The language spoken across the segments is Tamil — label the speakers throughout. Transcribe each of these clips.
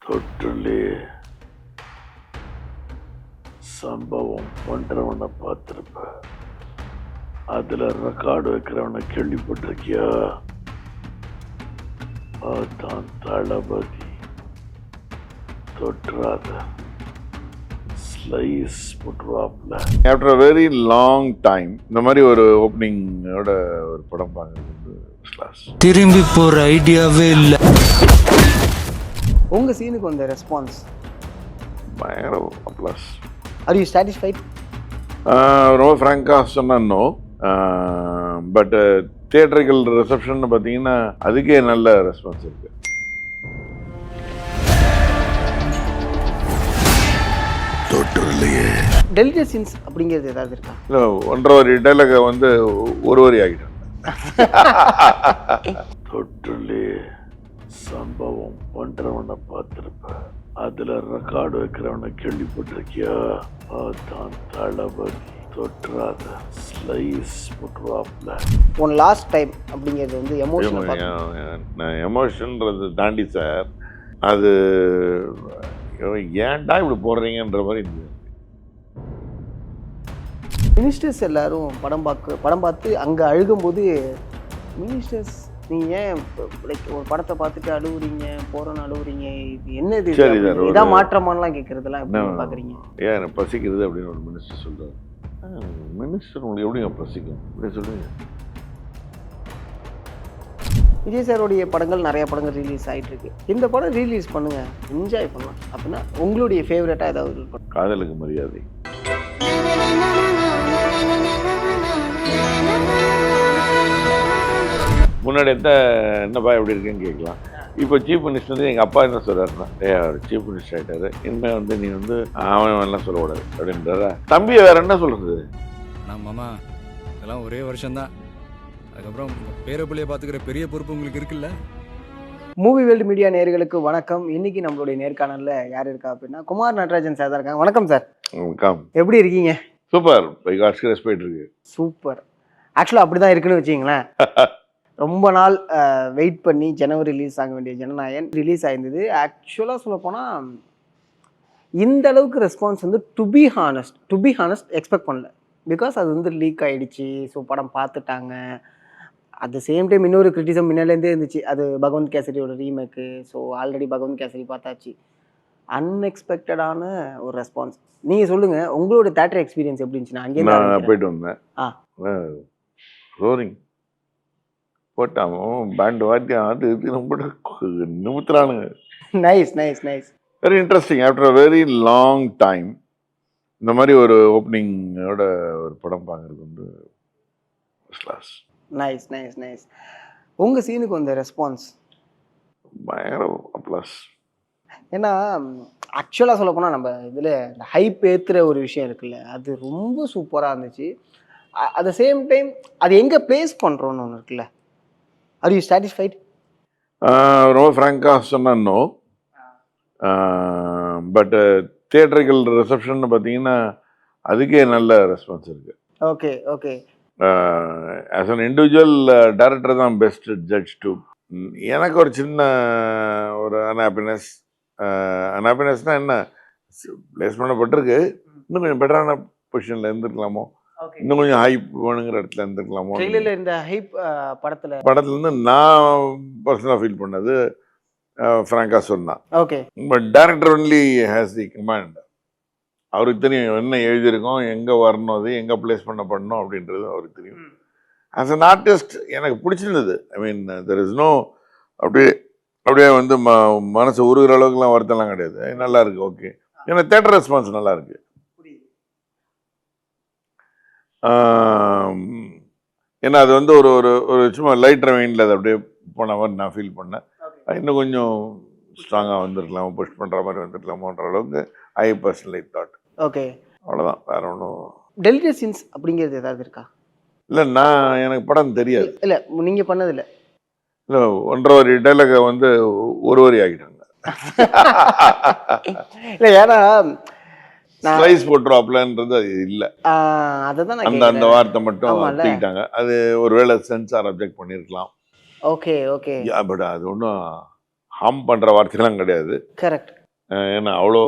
Speaker 1: தொற்றுலே சம்பவம் பண்றவனை பார்த்திருப்ப, அதுல ரெக்கார்டு வைக்கிறவனை கேள்விப்பட்டிருக்கியா? அதான் தளபதி. தொற்றாத ஸ்லைஸ் போட்டுருவாப்ல. After a very long time இந்த மாதிரி ஒரு ஓப்பனிங்கோட ஒரு படம் பார்க்கறது வந்து கிளாஸ்.
Speaker 2: திரும்பி போற ஐடியாவே இல்லை.
Speaker 3: உங்க சீனுக்கு வந்த ரெஸ்பான்ஸ்
Speaker 1: பயங்கர அப்ளாஸ்.
Speaker 3: Are you satisfied?
Speaker 1: ரொம்ப ஃப்ராங்காக சொன்னோ, பட் தியேட்டரிக்கல் ரிசப்ஷன் பார்த்தீங்கன்னா அதுக்கே நல்ல ரெஸ்பான்ஸ் இருக்கு.
Speaker 3: டெலிட்டட் சீன்ஸ் அப்படிங்கிறது ஏதாவது இருக்கா?
Speaker 1: இல்லை, 1.5 டைலாக வந்து ஒரு வரி ஆகிட்டாங்க. தொற்றுலே சம்பவம் பண்றவனை பார்த்திருப்ப, அதுல ரெக்கார்டு வைக்கிறவனை கேள்விப்பட்டிருக்கியா? அதான் தளபதி. தொற்றாத ஸ்லைஸ் போட்டுருவாப்ல.
Speaker 3: ஒன் லாஸ்ட் டைம் அப்படிங்கிறது வந்து எமோஷனல்.
Speaker 1: நான் எமோஷன்றது தாண்டி சார், அது ஏன்டா இப்படி போடுறீங்கன்ற மாதிரி இருந்தது.
Speaker 3: மினிஸ்டர்ஸ் எல்லாரும் படம் பார்த்து அங்கே அழுகும்போது, மினிஸ்டர்ஸ் நீங்கள் ஏன் லைக் ஒரு படத்தை பார்த்துட்டு அழுவுறீங்க, போகிறோன்னு அழுவுறீங்க, இது என்னது, இதான் மாற்றமானலாம் கேட்குறதுலாம் எப்படி பார்க்குறீங்க?
Speaker 1: ஏன் எனக்கு பசிக்கிறது அப்படின்னு ஒரு மினிஸ்டர் சொல்கிறார். மினிஸ்டர் உங்களுக்கு எப்படிங்க பசிக்கும் அப்படின்னு சொல்லுங்க.
Speaker 3: விஜய் சாரோடைய படங்கள் நிறைய படங்கள் ரிலீஸ் ஆகிட்டு இருக்கு. இந்த படம் ரிலீஸ் பண்ணுங்க, என்ஜாய் பண்ணலாம் அப்படின்னா உங்களுடைய ஃபேவரட்டாக ஏதாவது ஒரு படம்?
Speaker 1: காதலுக்கு மரியாதை. முன்னாடி என்னப்பா எப்படி இருக்குன்னு கேட்கலாம். இப்போ சீஃப் மினிஸ்டர் வந்து எங்கள் அப்பா என்ன சொல்கிறாருன்னா, அவர் சீஃப் மினிஸ்டர் ஆகிட்டாரு, இனிமேல் வந்து நீ வந்து அவன் எல்லாம் சொல்லக்கூடாது அப்படின்றாரா. தம்பியை வேற என்ன சொல்கிறது?
Speaker 4: மாமா இதெல்லாம் ஒரே வருஷம்தான், அதுக்கப்புறம் பேர பிள்ளைய பார்த்துக்கிற பெரிய பொறுப்பு உங்களுக்கு இருக்குல்ல.
Speaker 3: மூவி வேர்ல்டு மீடியா நேயர்களுக்கு வணக்கம். இன்னைக்கு நம்மளுடைய நேர்காணலில் யார் இருக்கா அப்படின்னா குமார் நடராஜன் சார் தான் இருக்காங்க. வணக்கம் சார்.
Speaker 1: வணக்கம்.
Speaker 3: எப்படி இருக்கீங்க?
Speaker 1: சூப்பர். போயிட்டு இருக்கு.
Speaker 3: சூப்பர். ஆக்சுவலாக அப்படி தான் இருக்குன்னு வச்சிங்களேன். ரொம்ப நாள் வெயிட் பண்ணி ஜனவரி ரிலீஸ் ஆக வேண்டிய ஜனநாயகன் ரிலீஸ் ஆயிருந்தது. ஆக்சுவலாக சொல்ல போனால் இந்த அளவுக்கு ரெஸ்பான்ஸ் வந்து டு பி ஹானஸ்ட் எக்ஸ்பெக்ட் பண்ணல. பிகாஸ் அது வந்து லீக் ஆகிடுச்சு, ஸோ படம் பார்த்துட்டாங்க. அட் த சேம் டைம் இன்னொரு கிரிட்டிசம் முன்னாலேருந்தே இருந்துச்சு, அது பகவந்த் கேசரியோட remake. So already Bhagavanth Kesari பார்த்தாச்சு. அன்எக்ஸ்பெக்டடான ஒரு ரெஸ்பான்ஸ். நீங்கள் சொல்லுங்கள், உங்களோட தேட்டர் எக்ஸ்பீரியன்ஸ் எப்படி இருந்துச்சுன்னா? அங்கே
Speaker 1: போயிட்டு வந்தேன். ரோரிங் போட்டாமோ பேண்ட் வாத்தியம் அது இது ரொம்ப நிமித்துறானுங்க.
Speaker 3: Nice.
Speaker 1: Very interesting. After a very long time இந்த மாதிரி ஒரு ஓப்பனிங்கோட ஒரு படம் பார்க்கறது வந்து கிளாஸ்.
Speaker 3: நைஸ். உங்கள் சீனுக்கு வந்த ரெஸ்பான்ஸ்
Speaker 1: பயங்கர அப்ளாஸ்.
Speaker 3: ஏன்னா ஆக்சுவலாக சொல்ல போனால் நம்ம இதில் இந்த ஹைப் ஏற்றுற ஒரு விஷயம் இருக்குல்ல, அது ரொம்ப சூப்பராக இருந்துச்சு. அட் த சேம் டைம் அது எங்கே ப்ளேஸ் பண்ணுறோன்னு ஒன்று இருக்குல்ல. Are you satisfied?
Speaker 1: ரொம்ப ஃப்ராங்காக சொன்னோ, பட் தியேட்டரிக்கல் ரிசப்ஷன் பார்த்தீங்கன்னா அதுக்கே நல்ல ரெஸ்பான்ஸ் இருக்கு.
Speaker 3: Okay.
Speaker 1: As an individual director தான் பெஸ்ட் ஜட்ஜ் டு. எனக்கு ஒரு சின்ன ஒரு அன்ஹாப்பினஸ்னால் என்ன, பிளேஸ் பண்ணப்பட்டிருக்கு, இன்னும் கொஞ்சம் பெட்டரான பொசிஷனில் இருந்துருக்கலாமோ, இன்னும் கொஞ்சம் ஹைப் வேணுங்கிற இடத்துல இருந்துருக்கலாமோ.
Speaker 3: இந்த ஹைப்
Speaker 1: படத்துலேருந்து நான் பர்சனலாக ஃபீல் பண்ணது ஃப்ராங்காக சொன்னான்.
Speaker 3: Okay.
Speaker 1: But director only has the command. அவருக்கு தெரியும் என்ன எழுதியிருக்கோம், எங்கே வரணும், அது எங்கே பிளேஸ் பண்ணணும் அப்படின்றது அவருக்கு தெரியும். ஆஸ் அன் ஆர்டிஸ்ட் எனக்கு பிடிச்சிருந்தது. ஐ மீன் தெர் இஸ் நோ அப்படியே வந்து மனசு உருகிற அளவுக்குலாம் வருத்தம்லாம் கிடையாது. நல்லா இருக்கு. ஓகே. ஏன்னா தேட்டர் ரெஸ்பான்ஸ் நல்லா இருக்கு. ஏன்னா அது வந்து ஒரு ஒரு சும்மா லைட் ரெவைனில் அது அப்படியே போன மாதிரி நான் ஃபீல் பண்ணேன். இன்னும் கொஞ்சம் ஸ்ட்ராங்காக வந்துருக்கலாமோ, புஷ் பண்ணுற மாதிரி வந்துருக்கலாமோன்ற அளவுக்கு ஐ பர்சனலி தாட்.
Speaker 3: ஓகே.
Speaker 1: அவ்வளோதான், வேற ஒன்றும்.
Speaker 3: டெலிட்டட் சீன்ஸ் அப்படிங்கிறது ஏதாவது இருக்கா?
Speaker 1: இல்லை, எனக்கு படம் தெரியாது.
Speaker 3: இல்லை, நீங்கள் பண்ணதில்லை.
Speaker 1: இல்லை, 1.5 டைலாக வந்து ஒரு வரி ஆகிட்டாங்க.
Speaker 3: இல்லை, ஏன்னா
Speaker 1: ஸ்லைஸ் போட்டுருவாப்லன்றது அது இல்லை.
Speaker 3: அதுதான்
Speaker 1: அந்த வார்த்தை மட்டும் தூக்கிட்டாங்க. அது ஒருவேளை சென்சார் அப்ஜெக்ட் பண்ணியிருக்கலாம்.
Speaker 3: ஓகே.
Speaker 1: பட் அது ஒன்றும் ஹார்ம் பண்ணுற வார்த்தைலாம் கிடையாது.
Speaker 3: கரெக்ட்.
Speaker 1: ஏன்னா அவ்வளோ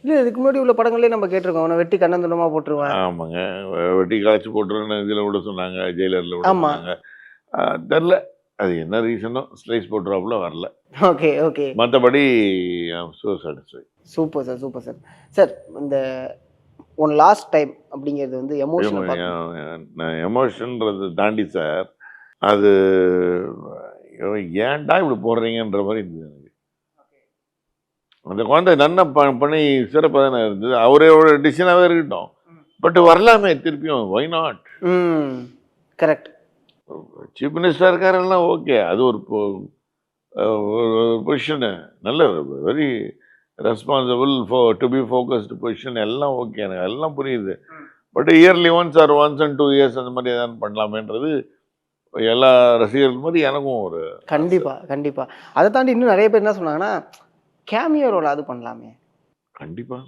Speaker 3: இல்லை இதுக்கு முன்னாடி உள்ள படங்களே நம்ம கேட்டிருக்கோம், அவனை வெட்டி கண்ணந்துண்டமாக போட்டுருவேன்.
Speaker 1: ஆமாங்க, வெட்டி காய்ச்சி போட்டுருன்னு இதில் விட சொன்னாங்க, ஜெயிலரில் விட
Speaker 3: ஆமா.
Speaker 1: சொன்னாங்க. தெரில அது என்ன ரீசனோ, ஸ்லைஸ் போட்டுறாப்புல வரல.
Speaker 3: Okay okay.
Speaker 1: மற்றபடி so satisfy.
Speaker 3: Super sir, super sir. Sir இந்த ஒன் லாஸ்ட் டைம் அப்படிங்கிறது வந்து எமோஷனல்.
Speaker 1: எமோஷன்றது தாண்டி சார், அது ஏன்டா இப்படி போடுறீங்கன்ற மாதிரி இருந்தது எனக்கு. அந்த குழந்தை நன்னா பண்ணி சிறப்பாக தானே இருந்தது, அவரே டிசிஷனாகவே இருக்கட்டும், பட் வரலாமே திருப்பியும், why not?
Speaker 3: Correct.
Speaker 1: Chief minister இருக்காரெல்லாம் ஓகே, அது ஒரு பொசிஷனு, நல்ல very responsible to be focused position, எல்லாம் ஓகே, எனக்கு எல்லாம் புரியுது. But early once or once and 2 years அந்த மாதிரி எதாவது பண்ணலாமேன்றது எல்லா ரசிகர்கள் மாதிரி எனக்கும் ஒரு
Speaker 3: கண்டிப்பாக கண்டிப்பாக. அதை தாண்டி இன்னும் நிறைய பேர் என்ன சொன்னாங்கன்னா, கேமியோ ரோல் அது பண்ணலாமே.
Speaker 1: கண்டிப்பாக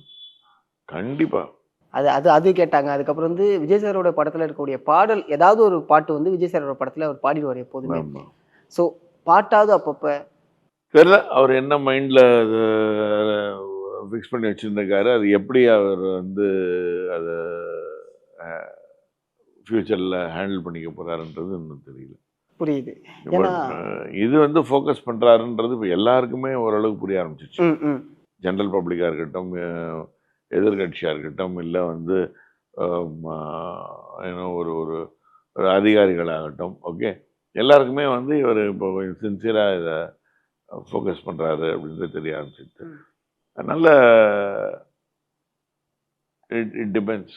Speaker 1: கண்டிப்பாக
Speaker 3: அது அது அது கேட்டாங்க. அதுக்கப்புறம் வந்து விஜய் சாரோட படத்தில் இருக்கக்கூடிய பாடல், ஏதாவது ஒரு பாட்டு வந்து விஜய் சாரோட படத்தில் அவர் பாடிடுவார் எப்போதுமே. ஸோ பாட்டாவது அப்பப்போ
Speaker 1: தெரியல அவர் என்ன மைண்டில் அது ஃபிக்ஸ் பண்ணி வச்சுருந்திருக்காரு, அது எப்படி அவர் வந்து அதை ஃப்யூச்சரில் ஹேண்டில் பண்ணிக்க போகிறாருன்றது இன்னும் தெரியல.
Speaker 3: புரியுது.
Speaker 1: இது வந்து ஃபோக்கஸ் பண்ணுறாருன்றது இப்போ எல்லாருக்குமே ஓரளவுக்கு புரிய ஆரம்பிச்சிச்சு. ஜென்ரல் பப்ளிக்காக இருக்கட்டும், எதிர்கட்சியாக இருக்கட்டும், இல்லை வந்து ஏன்னா ஒரு ஒரு அதிகாரிகளாகட்டும், ஓகே, எல்லாருக்குமே வந்து இவர் இப்போ கொஞ்சம் சின்சியராக இதை ஃபோக்கஸ் பண்ணுறாரு அப்படின்றது தெரிய ஆரம்பிச்சிச்சு. அதனால் இட் டிபெண்ட்ஸ்.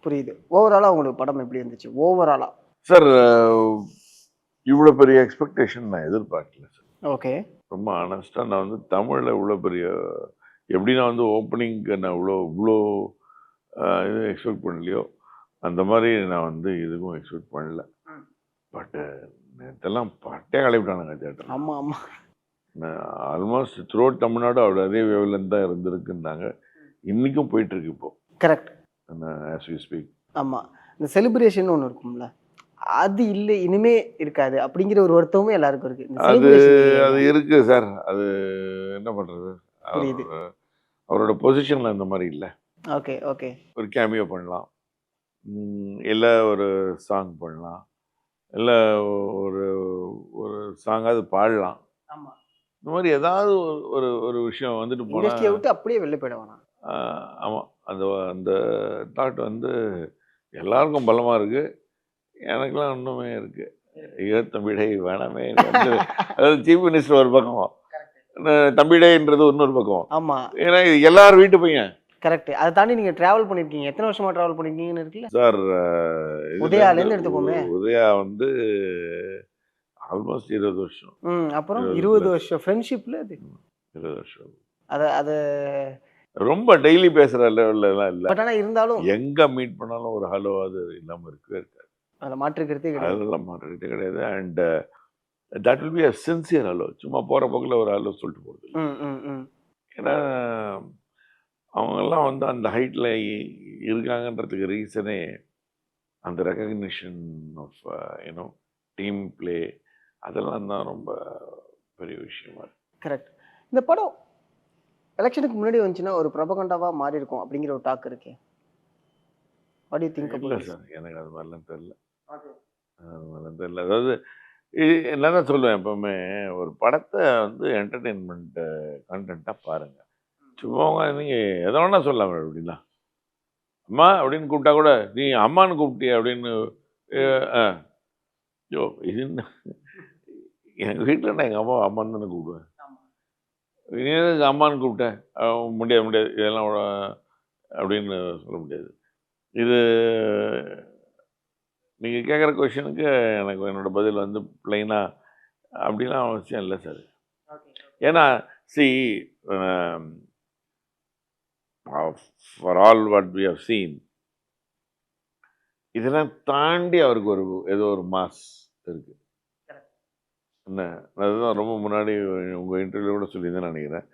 Speaker 3: புரியுது. ஓவராலாக உங்களுக்கு படம் எப்படி இருந்துச்சு ஓவராலாக?
Speaker 1: சார் இவ்வளோ பெரிய எக்ஸ்பெக்டேஷன் நான் எதிர்பார்க்கல சார்.
Speaker 3: ஓகே.
Speaker 1: ரொம்ப ஆனஸ்ட்டாக நான் வந்து தமிழில் இவ்வளோ பெரிய எப்படின்னா வந்து ஓப்பனிங்க்கு நான் இவ்வளோ இது எக்ஸ்பெக்ட் பண்ணலையோ அந்த மாதிரி நான் வந்து இதுக்கும் எக்ஸ்பெக்ட் பண்ணல. பட்டு நேற்றெல்லாம் பட்டே கழிவிட்டானுங்க தேட்டர்.
Speaker 3: ஆமாம் ஆமாம்.
Speaker 1: ஆல்மோஸ்ட் த்ரூ அவுட் தமிழ்நாடு அவ்வளோ அதே வேவ்லேருந்து தான் இருந்திருக்குன்னாங்க, இன்றைக்கும் போயிட்டுருக்கு இப்போது.
Speaker 3: கரெக்ட்.
Speaker 1: As we speak.
Speaker 3: ஆமாம். இந்த செலிப்ரேஷன் ஒன்று இருக்கும்ல, அது இல்லை இனிமே இருக்காது அப்படிங்கிற ஒரு வருத்தமும் எல்லாருக்கும் இருக்கு.
Speaker 1: அது இருக்குது சார், அது என்ன பண்ணுறது, அவரோட பொசிஷனில் இந்த மாதிரி இல்லை.
Speaker 3: Okay okay. ஒரு
Speaker 1: கேமியோ பண்ணலாம், இல்லை ஒரு சாங் பண்ணலாம், இல்லை ஒரு ஒரு சாங்காவது பாடலாம்.
Speaker 3: ஆமாம்.
Speaker 1: இந்த மாதிரி ஏதாவது ஒரு ஒரு விஷயம் வந்துட்டு
Speaker 3: இண்டஸ்ட்ரியை விட்டு அப்படியே வெளில போயிடுவானா.
Speaker 1: ஆமாம், அந்த அந்த தாட் வந்து எல்லாருக்கும் பலமாக இருக்குது, எனக்கெல்லாம் இன்னுமே இருக்குது. தம்பிடை வேணாமே, அதாவது சீஃப் மினிஸ்டர் ஒரு பக்கம், தம்பிடைன்றது இன்னொரு பக்கம்.
Speaker 3: ஆமாம்.
Speaker 1: ஏன்னா இது எல்லாரும் வீட்டு பையன்.
Speaker 3: கரெக்ட். அதை தாண்டி நீங்கள் ட்ராவல் பண்ணியிருக்கீங்க, எத்தனை வருஷமாக ட்ராவல் பண்ணியிருக்கீங்கன்னு இருக்குல்ல
Speaker 1: சார்.
Speaker 3: உதயாலேருந்து எடுத்துப்போமே.
Speaker 1: உதயா வந்து ஆல்மோஸ்ட் 20 வருஷம்.
Speaker 3: அப்புறம் 20 வருஷம் ஃப்ரெண்ட்ஷிப்பில் அது
Speaker 1: 20 வருஷம்.
Speaker 3: அதை
Speaker 1: ரொம்ப டெய்லி பேசுகிற லெவல்லாம் இல்லை.
Speaker 3: பட் ஆனால் இருந்தாலும்
Speaker 1: எங்கே மீட் பண்ணாலும் ஒரு ஹலோ அது இல்லாமல் இருக்கவே இருக்காது.
Speaker 3: அதில் மாற்றுக்கிறதே கிடையாது.
Speaker 1: அதெல்லாம் மாற்றுக்கிறதே கிடையாது. And that will be a sincere hello, சும்மா போகிற போக்கில் ஒரு ஹலோ சொல்லிட்டு போகிறது. ஏன்னா அவங்கெல்லாம் வந்து அந்த ஹைட்டில் இருக்காங்கன்றதுக்கு ரீசனே அந்த recognition of you know team play, அதெல்லாம் தான் ரொம்ப பெரிய விஷயமா இருக்கு.
Speaker 3: கரெக்ட். இந்த படம் எலெக்ஷனுக்கு முன்னாடி வந்துச்சுன்னா ஒரு ப்ரொபகண்டாவாக மாறி இருக்கும் அப்படிங்கிற ஒரு டாக் இருக்கே, வாட் யூ திங்க்?
Speaker 1: இல்லை சார், எனக்கு அது மாதிரிலாம் தெரியல. அது மாதிரிலாம் தெரியல. அதாவது என்ன தான் சொல்லுவேன் எப்போவுமே, ஒரு படத்தை வந்து என்டர்டெயின்மெண்ட் கண்டென்ட்டாக பாருங்கள். சும்மா நீங்கள் எதை வேணா சொல்லலாம். அப்படின்னா அம்மா அப்படின்னு கூப்பிட்டா கூட நீ அம்மான்னு கூப்பிட்டிய அப்படின்னு, யோ இது என்ன, எங்கள் வீட்டில் நான் எங்கள் அம்மா அம்மான்னு தானே கூப்பிடுவேன், நீ அம்மான்னு கூப்பிட்டேன், முடியாது முடியாது இதெல்லாம் அப்படின்னு சொல்ல முடியாது. இது நீங்கள் கேட்குற கொஷனுக்கு எனக்கு என்னோடய பதில் வந்து பிளைனாக அப்படிலாம் அவசியம் இல்லை சார். ஏன்னா for all what we have seen, இதெல்லாம் தாண்டி அவருக்கு ஒரு ஏதோ ஒரு மாஸ் இருக்குது. என்ன அதுதான் ரொம்ப முன்னாடி உங்கள் இன்டர்வியூ கூட சொல்லியிருந்தேன்னு நினைக்கிறேன்.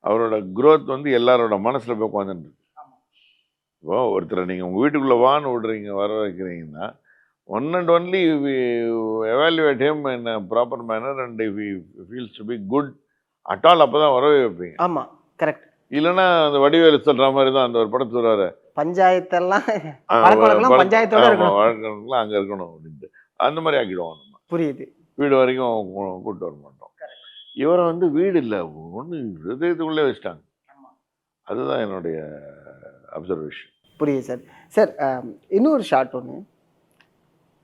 Speaker 1: அவரோட க்ரோத் வந்து எல்லாரோட மனசில் போய் உட்காந்துருக்கு. இப்போ ஒருத்தரை நீங்கள் உங்கள் வீட்டுக்குள்ளே வான்னு விடுறீங்க, வர வைக்கிறீங்கன்னா, one and only evaluate him in a proper manner, and if he feels to be good at all தான் வரவே வைப்பீங்க.
Speaker 3: ஆமாம், கரெக்ட்.
Speaker 1: இல்லைன்னா அந்த வடிவேலு சொல்கிற மாதிரி தான் அந்த ஒரு படத்து சொல்கிறாரு,
Speaker 3: பஞ்சாயத்தெல்லாம் பழக்க வழக்கம்லாம் பஞ்சாயத்தோட இருக்கணும்.
Speaker 1: வழக்கம்லாம் அங்கே இருக்கணும் அப்படின்ட்டு அந்த மாதிரி ஆக்கிடுவோம். நம்ம
Speaker 3: புரியுது.
Speaker 1: வீடு வரைக்கும் கூப்பிட்டு வர மாட்டோம். இவரை வந்து வீடு இல்லை, ஒன்று ஹிருதயத்துக்குள்ளே வச்சுட்டாங்க. அதுதான் என்னுடைய அப்சர்வேஷன்.
Speaker 3: புரியுது சார். சார் இன்னொரு ஷார்ட் ஒன்று,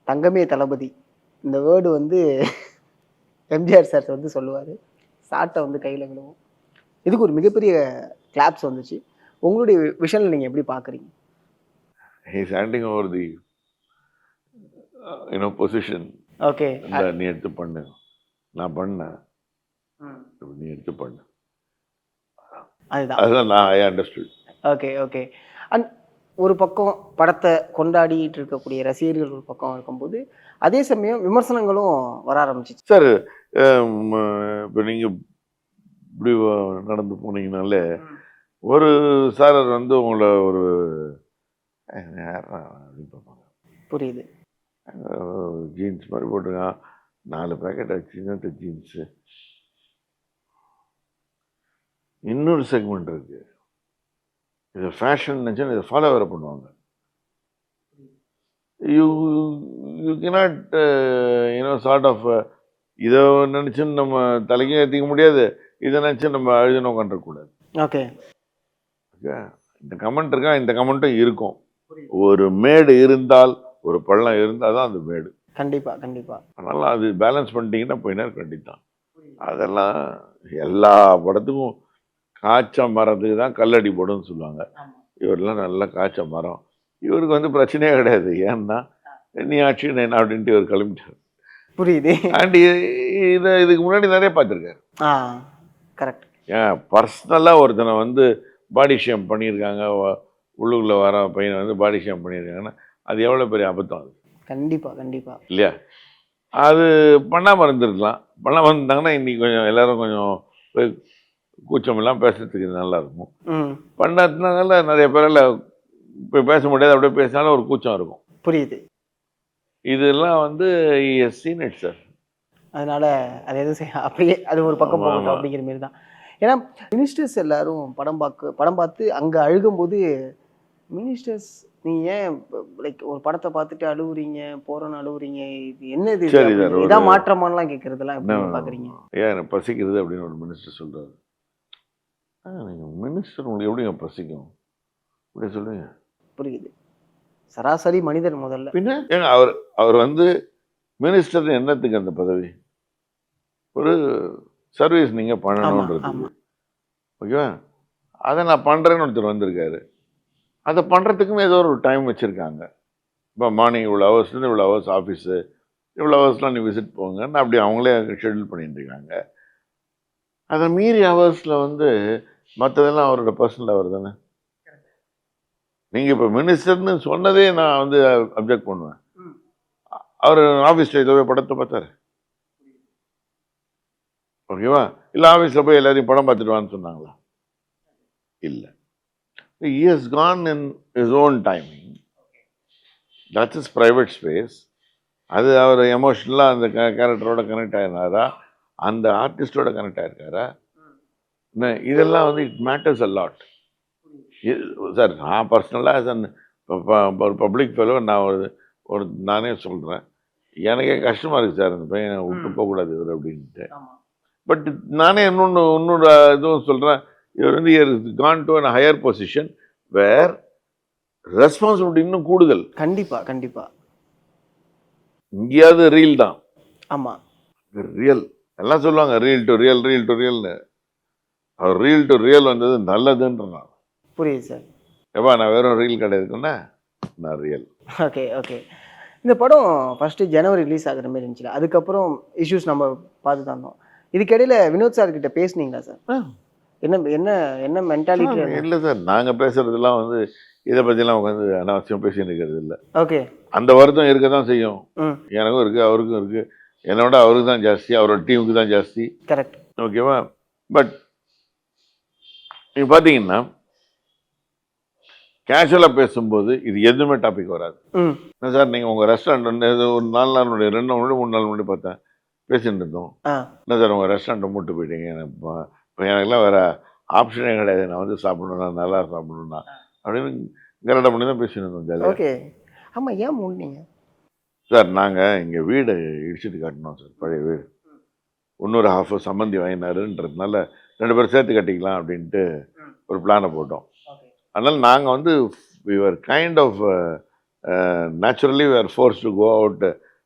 Speaker 3: தங்கமே தளபதி இந்த வேர்டு வந்து எம்ஜிஆர் சார் வந்து சொல்லுவார், ஷார்ட்டை வந்து கையில் விழுவும். இதுக்கு ஒரு மிகப்பெரிய கிளாப்ஸ் வந்துச்சு. உங்களுடைய விஷனில் நீங்கள் எப்படி பார்க்குறீங்க?
Speaker 1: He's handing over the position.
Speaker 3: Okay,
Speaker 1: நீ எடுத்து பண்ணு, நான் பண்ணேன், நீ எடுத்து பண்ணு, அதுதான் நான் I understood.
Speaker 3: Okay okay. And ஒரு பக்கம் படத்தை கொண்டாடிட்டு இருக்கக்கூடிய ரசிகர்கள் ஒரு பக்கம் இருக்கும்போது, அதே சமயம் விமர்சனங்களும் வர ஆரம்பிச்சிச்சு.
Speaker 1: சார் இப்போ நீங்கள் இப்படி நடந்து போனீங்கனாலே ஒரு சாரர் வந்து உங்களை ஒரு அப்படின்னு பார்ப்பாங்க.
Speaker 3: புரியுது.
Speaker 1: ஜீன்ஸ் மாதிரி போட்டிருக்கான், 4 பேக்கெட் வச்சுங்க ஜீன்ஸு. இன்னொரு செக்மெண்ட் இருக்கு, இது ஃபேஷன் நினச்சா இதை ஃபாலோ வேறு பண்ணுவாங்க. யூ கேனாட் சார்ட் ஆஃப் இதை நினச்சுன்னு நம்ம தலைக்கும் ஏற்றிக்க முடியாது, இதை நினச்சி நம்ம அழுதுன்னு உட்காந்துருக்கூடாது.
Speaker 3: ஓகே
Speaker 1: ஓகே, இந்த கமெண்ட் இருக்கா, இந்த கமெண்ட்டும் இருக்கும். ஒரு மேடு இருந்தால், ஒரு பள்ளம் இருந்தால் தான் அந்த மேடு.
Speaker 3: கண்டிப்பா கண்டிப்பா.
Speaker 1: அதனால அது பேலன்ஸ் பண்ணிட்டீங்கன்னா போய் நேரம் கண்டித்தான். அதெல்லாம் எல்லா படத்துக்கும் காய்ச்ச மரத்துக்கு தான் கல்லடி போடுன்னு சொல்லுவாங்க. இவரெல்லாம் நல்லா காய்ச்ச மரம், இவருக்கு வந்து பிரச்சனையே கிடையாது. ஏன்னா நீ ஆட்சி என்ன அப்படின்ட்டு இவர் கிளம்பிட்டார்.
Speaker 3: புரியுது.
Speaker 1: அண்ட் இதுக்கு முன்னாடி நிறைய பார்த்துருக்காரு.
Speaker 3: கரெக்ட்.
Speaker 1: ஏன் பர்சனலாக ஒருத்தனை வந்து பாடி ஷேம் பண்ணியிருக்காங்க, உள்ளுக்குள்ளே வர பையனை வந்து பாடி ஷேம் பண்ணியிருக்காங்கன்னா அது எவ்வளோ பெரிய அபத்தம் அது.
Speaker 3: கண்டிப்பா கண்டிப்பா.
Speaker 1: இல்லையா? அது பண்ணாமல் இருந்திருக்கலாம். பண்ணாமல் இருந்தாங்கன்னா இன்னைக்கு கொஞ்சம் எல்லாரும் கொஞ்சம் கூச்சமெல்லாம் பேசுறதுக்கு நல்லா இருக்கும். பண்ணதுனால நிறைய பேரால் இப்போ பேச முடியாது, அப்படியே பேசினாலும் ஒரு கூச்சம் இருக்கும்.
Speaker 3: புரியுது.
Speaker 1: இதெல்லாம் வந்து சீன் இட் சார்.
Speaker 3: அதனால அது எதுவும் செய்ய அப்படியே அது ஒரு பக்கம் போகட்டும் அப்படிங்கிற மாதிரி தான். ஏன்னா மினிஸ்டர்ஸ் எல்லாரும் படம் பார்த்து அங்கே அழுகும்போது, மினிஸ்டர்ஸ் நீங்கள் ஏன் லைக் ஒரு படத்தை பார்த்துட்டு அழுவுறீங்க, போகிறோன்னு அழுவுறீங்க, இது என்னது இதான் மாற்றமானலாம் கேட்குறதுலாம் எப்படி பார்க்குறீங்க?
Speaker 1: ஏன் எனக்கு பசிக்கிறது அப்படின்னு ஒரு மினிஸ்டர் சொல்கிறாரு. நீங்கள் மினிஸ்டர் உங்களுக்கு எப்படிங்க பசிக்கும் அப்படி சொல்லுவீங்க? புரியுது.
Speaker 3: சராசரி மனிதர் முதல்ல
Speaker 1: பின்ன ஏங்க அவர் வந்து மினிஸ்டர் என்னத்துக்கு அந்த பதவி? ஒரு சர்வீஸ் நீங்கள் பண்ணணுன்றதுக்கு. ஓகேவா? அதை நான் பண்ணுறேன்னு ஒருத்தர் வந்திருக்காரு, அதை பண்ணுறதுக்குமே ஏதோ ஒரு டைம் வச்சுருக்காங்க. இப்போ மார்னிங் இவ்வளோ ஹவர்ஸ்லேருந்து இவ்வளோ ஹவர்ஸ் ஆஃபீஸு, இவ்வளோ ஹவர்ஸ்லாம் நீ விசிட் போங்கன்னு அப்படி அவங்களே ஷெட்யூல் பண்ணிட்டு இருக்காங்க. அதை மீறி ஹவர்ஸில் வந்து மற்றதெல்லாம் அவரோட பர்சனல் அவர் தானே. நீங்கள் இப்போ மினிஸ்டர்னு சொன்னதே நான் வந்து அப்ஜெக்ட் பண்ணுவேன். அவர் ஆஃபீஸ் ஸ்டேஜில் போய் படத்தை பார்த்தாரு, ஓகேவா? இல்லை ஆஃபீஸில் போய் எல்லாரையும் படம் பார்த்துட்டு வான்னு சொன்னாங்களா? இல்லை. He has gone in his own timing. That's his private space. அது அவர் எமோஷ்னலாக அந்த கேரக்டரோட கனெக்ட் ஆகிருந்தாரா, அந்த ஆர்டிஸ்டோட கனெக்ட் ஆகிருக்காரா? இதெல்லாம் வந்து it matters a lot sir. நான் பர்சனலாக ஒரு பப்ளிக் ஃபெலோ நானே சொல்கிறேன், எனக்கே கஷ்டமாக இருக்குது சார், அந்த பையனை விட்டு போகக்கூடாது இவர் அப்படின்ட்டு. பட் நானே இன்னொரு இதுவும் சொல்கிறேன், இவர் வந்து gone to an higher position where responsibility இன்னும் கூடுதல்.
Speaker 3: கண்டிப்பா கண்டிப்பா.
Speaker 1: இங்கேயாவது ரீல் தான்.
Speaker 3: ஆமாம்,
Speaker 1: ரியல் எல்லாம் சொல்லுவாங்க, ரீல் டு ரியல்னு. அவர் ரீல் டு ரியல் வந்தது நல்லதுன்றான்.
Speaker 3: புரியுது சார்.
Speaker 1: எப்பா நான் வெறும் ரீல் கிடையாதுன்னா நான் ரியல்.
Speaker 3: Okay okay. இந்த படம் ஃபஸ்ட்டு ஜனவரி ரிலீஸ் ஆகுற மாதிரி இருந்துச்சு, அதுக்கப்புறம் இஷ்யூஸ் நம்ம பார்த்து தந்தோம். இதுக்கிடையில் வினோத் சார் கிட்ட பேசுனீங்களா சார்? என்ன என்ன என்ன மென்டாலிட்டி?
Speaker 1: இல்லை சார், நாங்கள் பேசுறதுலாம் வந்து இதை பற்றிலாம் உட்காந்து அனாவசியம் பேசின்னு இருக்கிறது இல்லை.
Speaker 3: ஓகே.
Speaker 1: அந்த வருத்தம் இருக்க தான் செய்யும், எனக்கும் இருக்குது அவருக்கும் இருக்குது. என்னோட அவருக்கு தான் ஜாஸ்தி, அவரோட டீமுக்கு தான் ஜாஸ்தி.
Speaker 3: கரெக்ட்.
Speaker 1: ஓகேவா? பட் நீங்கள் பார்த்தீங்கன்னா கேஷுவலாக பேசும்போது இது எதுவுமே டாபிக் வராது. சார் நீங்கள் உங்கள் ரெஸ்டாரண்ட் வந்து ஒரு 4 நாள் முன்னாடி 2 நாள் முன்னாடி 3 நாள் முன்னாடி பார்த்தேன், பேசிட்டு இருந்தோம்.
Speaker 3: ஆ
Speaker 1: என்ன சார் உங்கள் ரெஸ்டாரண்ட்டை மூட்டு போயிட்டீங்க, இப்போ எனக்குலாம் வேறு ஆப்ஷனே கிடையாது, நான் வந்து சாப்பிடணும்னா நல்லா சாப்பிடணும்னா அப்படின்னு கரெக்டாக பண்ணி தான் பேசிட்டு இருந்தோம் ஜாலியாக.
Speaker 3: ஓகே. ஆமா, ஏன் மூடுனீங்க?
Speaker 1: சார் நாங்கள் இங்கே வீடு இடிச்சிட்டு காட்டினோம் சார், பழைய வீடு. இன்னொரு ஹாஃப் சம்மந்தி வாங்கினாருன்றதுனால 2 பேரும் சேர்த்து கட்டிக்கலாம் அப்படின்ட்டு ஒரு பிளானை போட்டோம். அதனால் நாங்கள் வந்து we were kind of naturally we are forced to go out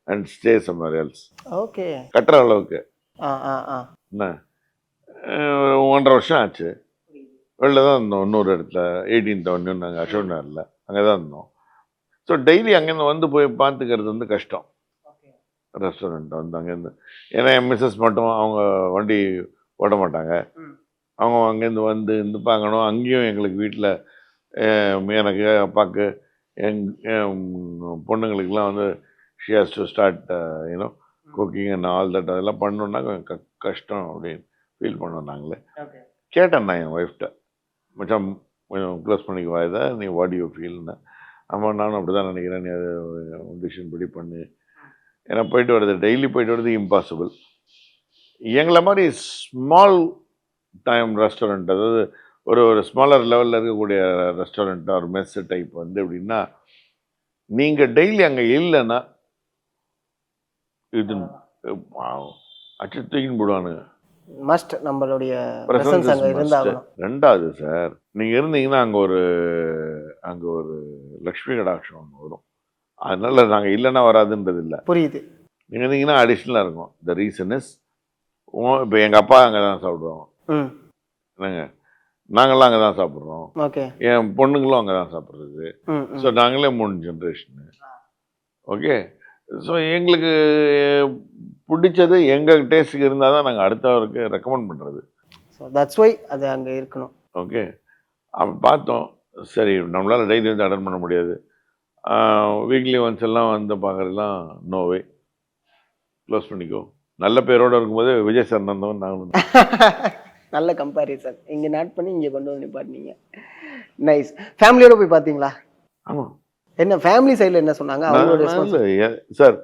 Speaker 1: and stay somewhere else.
Speaker 3: Okay.
Speaker 1: கட்டுற அளவுக்கு
Speaker 3: ஆ ஆ ஆ
Speaker 1: என்ன 1.5 வருஷம் ஆச்சு. வெளில தான் இருந்தோம், இன்னொரு இடத்துல 18th அவென்யூ, நாங்கள் அசோக் நகரில் அங்கே தான் இருந்தோம். ஸோ டெய்லி அங்கேருந்து வந்து போய் பார்த்துக்கிறது வந்து கஷ்டம். ரெஸ்டாரண்ட் வந்து அங்கேருந்து, ஏன்னா என் மிஸ்ஸஸ் மட்டும் அவங்க வண்டி ஓட மாட்டாங்க, அவங்க அங்கேருந்து வந்து இருந்து பார்க்கணும். அங்கேயும் எங்களுக்கு வீட்டில் எனக்கு அப்பாவுக்கு என் பொண்ணுங்களுக்கெல்லாம் வந்து she has to start you know cooking and all that, அதெல்லாம் பண்ணணுன்னா கொஞ்சம் கஷ்டம் அப்படின்னு ஃபீல் பண்ணோம் நாங்களே. கேட்டேன் நான் என் ஒய்ஃப்ட்ட, மச்சான் கொஞ்சம் க்ளோஸ் பண்ணிக்குவா இதை, நீ வாட் யூ ஃபீல்னு. ஆமாம் நானும் அப்படி தான் நினைக்கிறேன், நீ அது டிசிஷன் படி பண்ணு. ஏன்னா போயிட்டு வருது, டெய்லி போயிட்டு வருது இம்பாசிபிள். எங்களை மாதிரி ஸ்மால் டைம் ரெஸ்டாரண்ட், அதாவது ஒரு ஸ்மாலர் லெவலில் இருக்கக்கூடிய ரெஸ்டாரண்ட் ஒரு மெஸ் டைப் வந்து எப்படின்னா, நீங்கள் டெய்லி அங்கே இல்லைன்னா இது அச்சு தூக்கின்னு போடுவானுங்க.
Speaker 3: மஸ்ட் நம்மளுடைய பிரசன்ஸ் அங்க இருந்தாகணும்.
Speaker 1: ரெண்டாவது சார், நீங்கள் இருந்தீங்கன்னா அங்கே ஒரு லக்ஷ்மி கடாட்சம் ஒன்று வரும். அதனால நாங்கள் இல்லைன்னா வராதுன்றது இல்லை.
Speaker 3: புரியுது.
Speaker 1: நீங்கள் இருந்தீங்கன்னா அடிஷ்னலாக இருக்கும். த ரீசன் இஸ், இப்போ எங்கள் அப்பா அங்கே தான் சாப்பிடுவோம், என்னங்க நாங்களாம் அங்கே தான் சாப்பிட்றோம்,
Speaker 3: ஓகே,
Speaker 1: என் பொண்ணுங்களும் அங்கே தான் சாப்பிட்றது. ஸோ நாங்களே 3 ஜென்ரேஷனு. ஓகே, ஸோ எங்களுக்கு பிடிச்சது எங்கள் டேஸ்ட்டுக்கு இருந்தால் தான் நாங்கள் அடுத்தவருக்கு ரெக்கமெண்ட் பண்ணுறது.
Speaker 3: ஸோ தட்ஸ் ஒய் அது அங்கே இருக்கணும்.
Speaker 1: ஓகே, அப்போ பார்த்தோம், சரி நம்மளால் டெய்லி வந்து அட்டன் பண்ண முடியாது, வீக்லி ஒன்ஸ் எல்லாம் வந்து பார்க்குறதுலாம் நோவே, க்ளோஸ் பண்ணிக்கோ. நல்ல பேரோடு இருக்கும்போது விஜய் சார் நந்தவன் நாங்களும்
Speaker 3: நல்ல கம்பேரிசன். இங்கே நாட் பண்ணி இங்கே கொண்டு வந்து பாருங்க. நைஸ். ஃபேமிலியோட போய் பார்த்தீங்களா?
Speaker 1: ஆமாம்.
Speaker 3: என்ன ஃபேமிலி சைடில் என்ன சொன்னாங்க? அவங்களோட
Speaker 1: சார்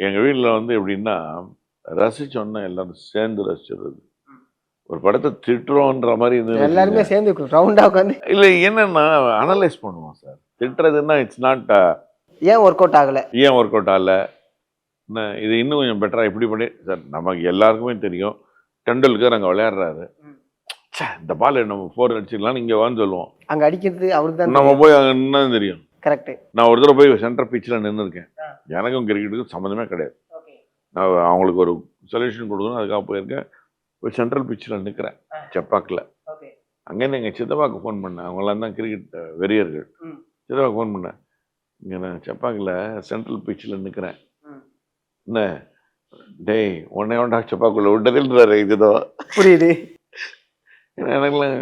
Speaker 1: எங்கள் வீட்டில் வந்து எப்படின்னா, ரசிச்சோன்னா எல்லாரும் சேர்ந்து ரசிச்சிடுறது. ஒரு படத்தை திட்டுறோன்ற மாதிரி
Speaker 3: எல்லாருமே சேர்ந்து ரவுண்டாக உட்காந்து
Speaker 1: இல்லை, என்னென்னா அனலைஸ் பண்ணுவோம் சார். திட்டுறதுன்னா இட்ஸ் நாட்
Speaker 3: ஏன் ஒர்க் அவுட் ஆகலை,
Speaker 1: ஏன் ஒர்க் அவுட் ஆகலை, என்ன இது இன்னும் கொஞ்சம் பெட்டராக இப்படி பண்ணி. சார் நமக்கு எல்லாருக்குமே தெரியும், டெண்டுல்கர் அங்கே விளையாடுறாரு, இந்த பால் நம்ம 4 அடிச்சிடலாம்னு இங்கே வான்னு சொல்லுவோம்.
Speaker 3: அங்கே அடிக்கிறது அவருக்கு தான்
Speaker 1: நம்ம போய் அங்கே நின்னா தெரியும்.
Speaker 3: கரெக்ட்.
Speaker 1: நான் ஒரு தடவை போய் சென்டர் பிச்சில் நின்று இருக்கேன், எனக்கும் கிரிக்கெட்டுக்கும் சம்மந்தமே கிடையாது. நான் அவங்களுக்கு ஒரு சொல்யூஷன் கொடுக்கணும், அதுக்காக போயிருக்கேன். போய் சென்ட்ரல் பிச்சில் நிற்கிறேன் செப்பாக்கில். அங்கேருந்து எங்கள் சித்தப்பாவுக்கு ஃபோன் பண்ணேன், அவங்களாம் தான் கிரிக்கெட் வெறியர்கள். சித்தப்பாவுக்கு ஃபோன் பண்ணேன், இங்கே நான் செப்பாக்கில் சென்ட்ரல் பிச்சில் நிற்கிறேன், என்ன டேய் உன்னை ஒன்றா செப்பாக்குள்ளே விட்டதுன்றாரு. இதுதான் புரியுது. எனக்குலாம்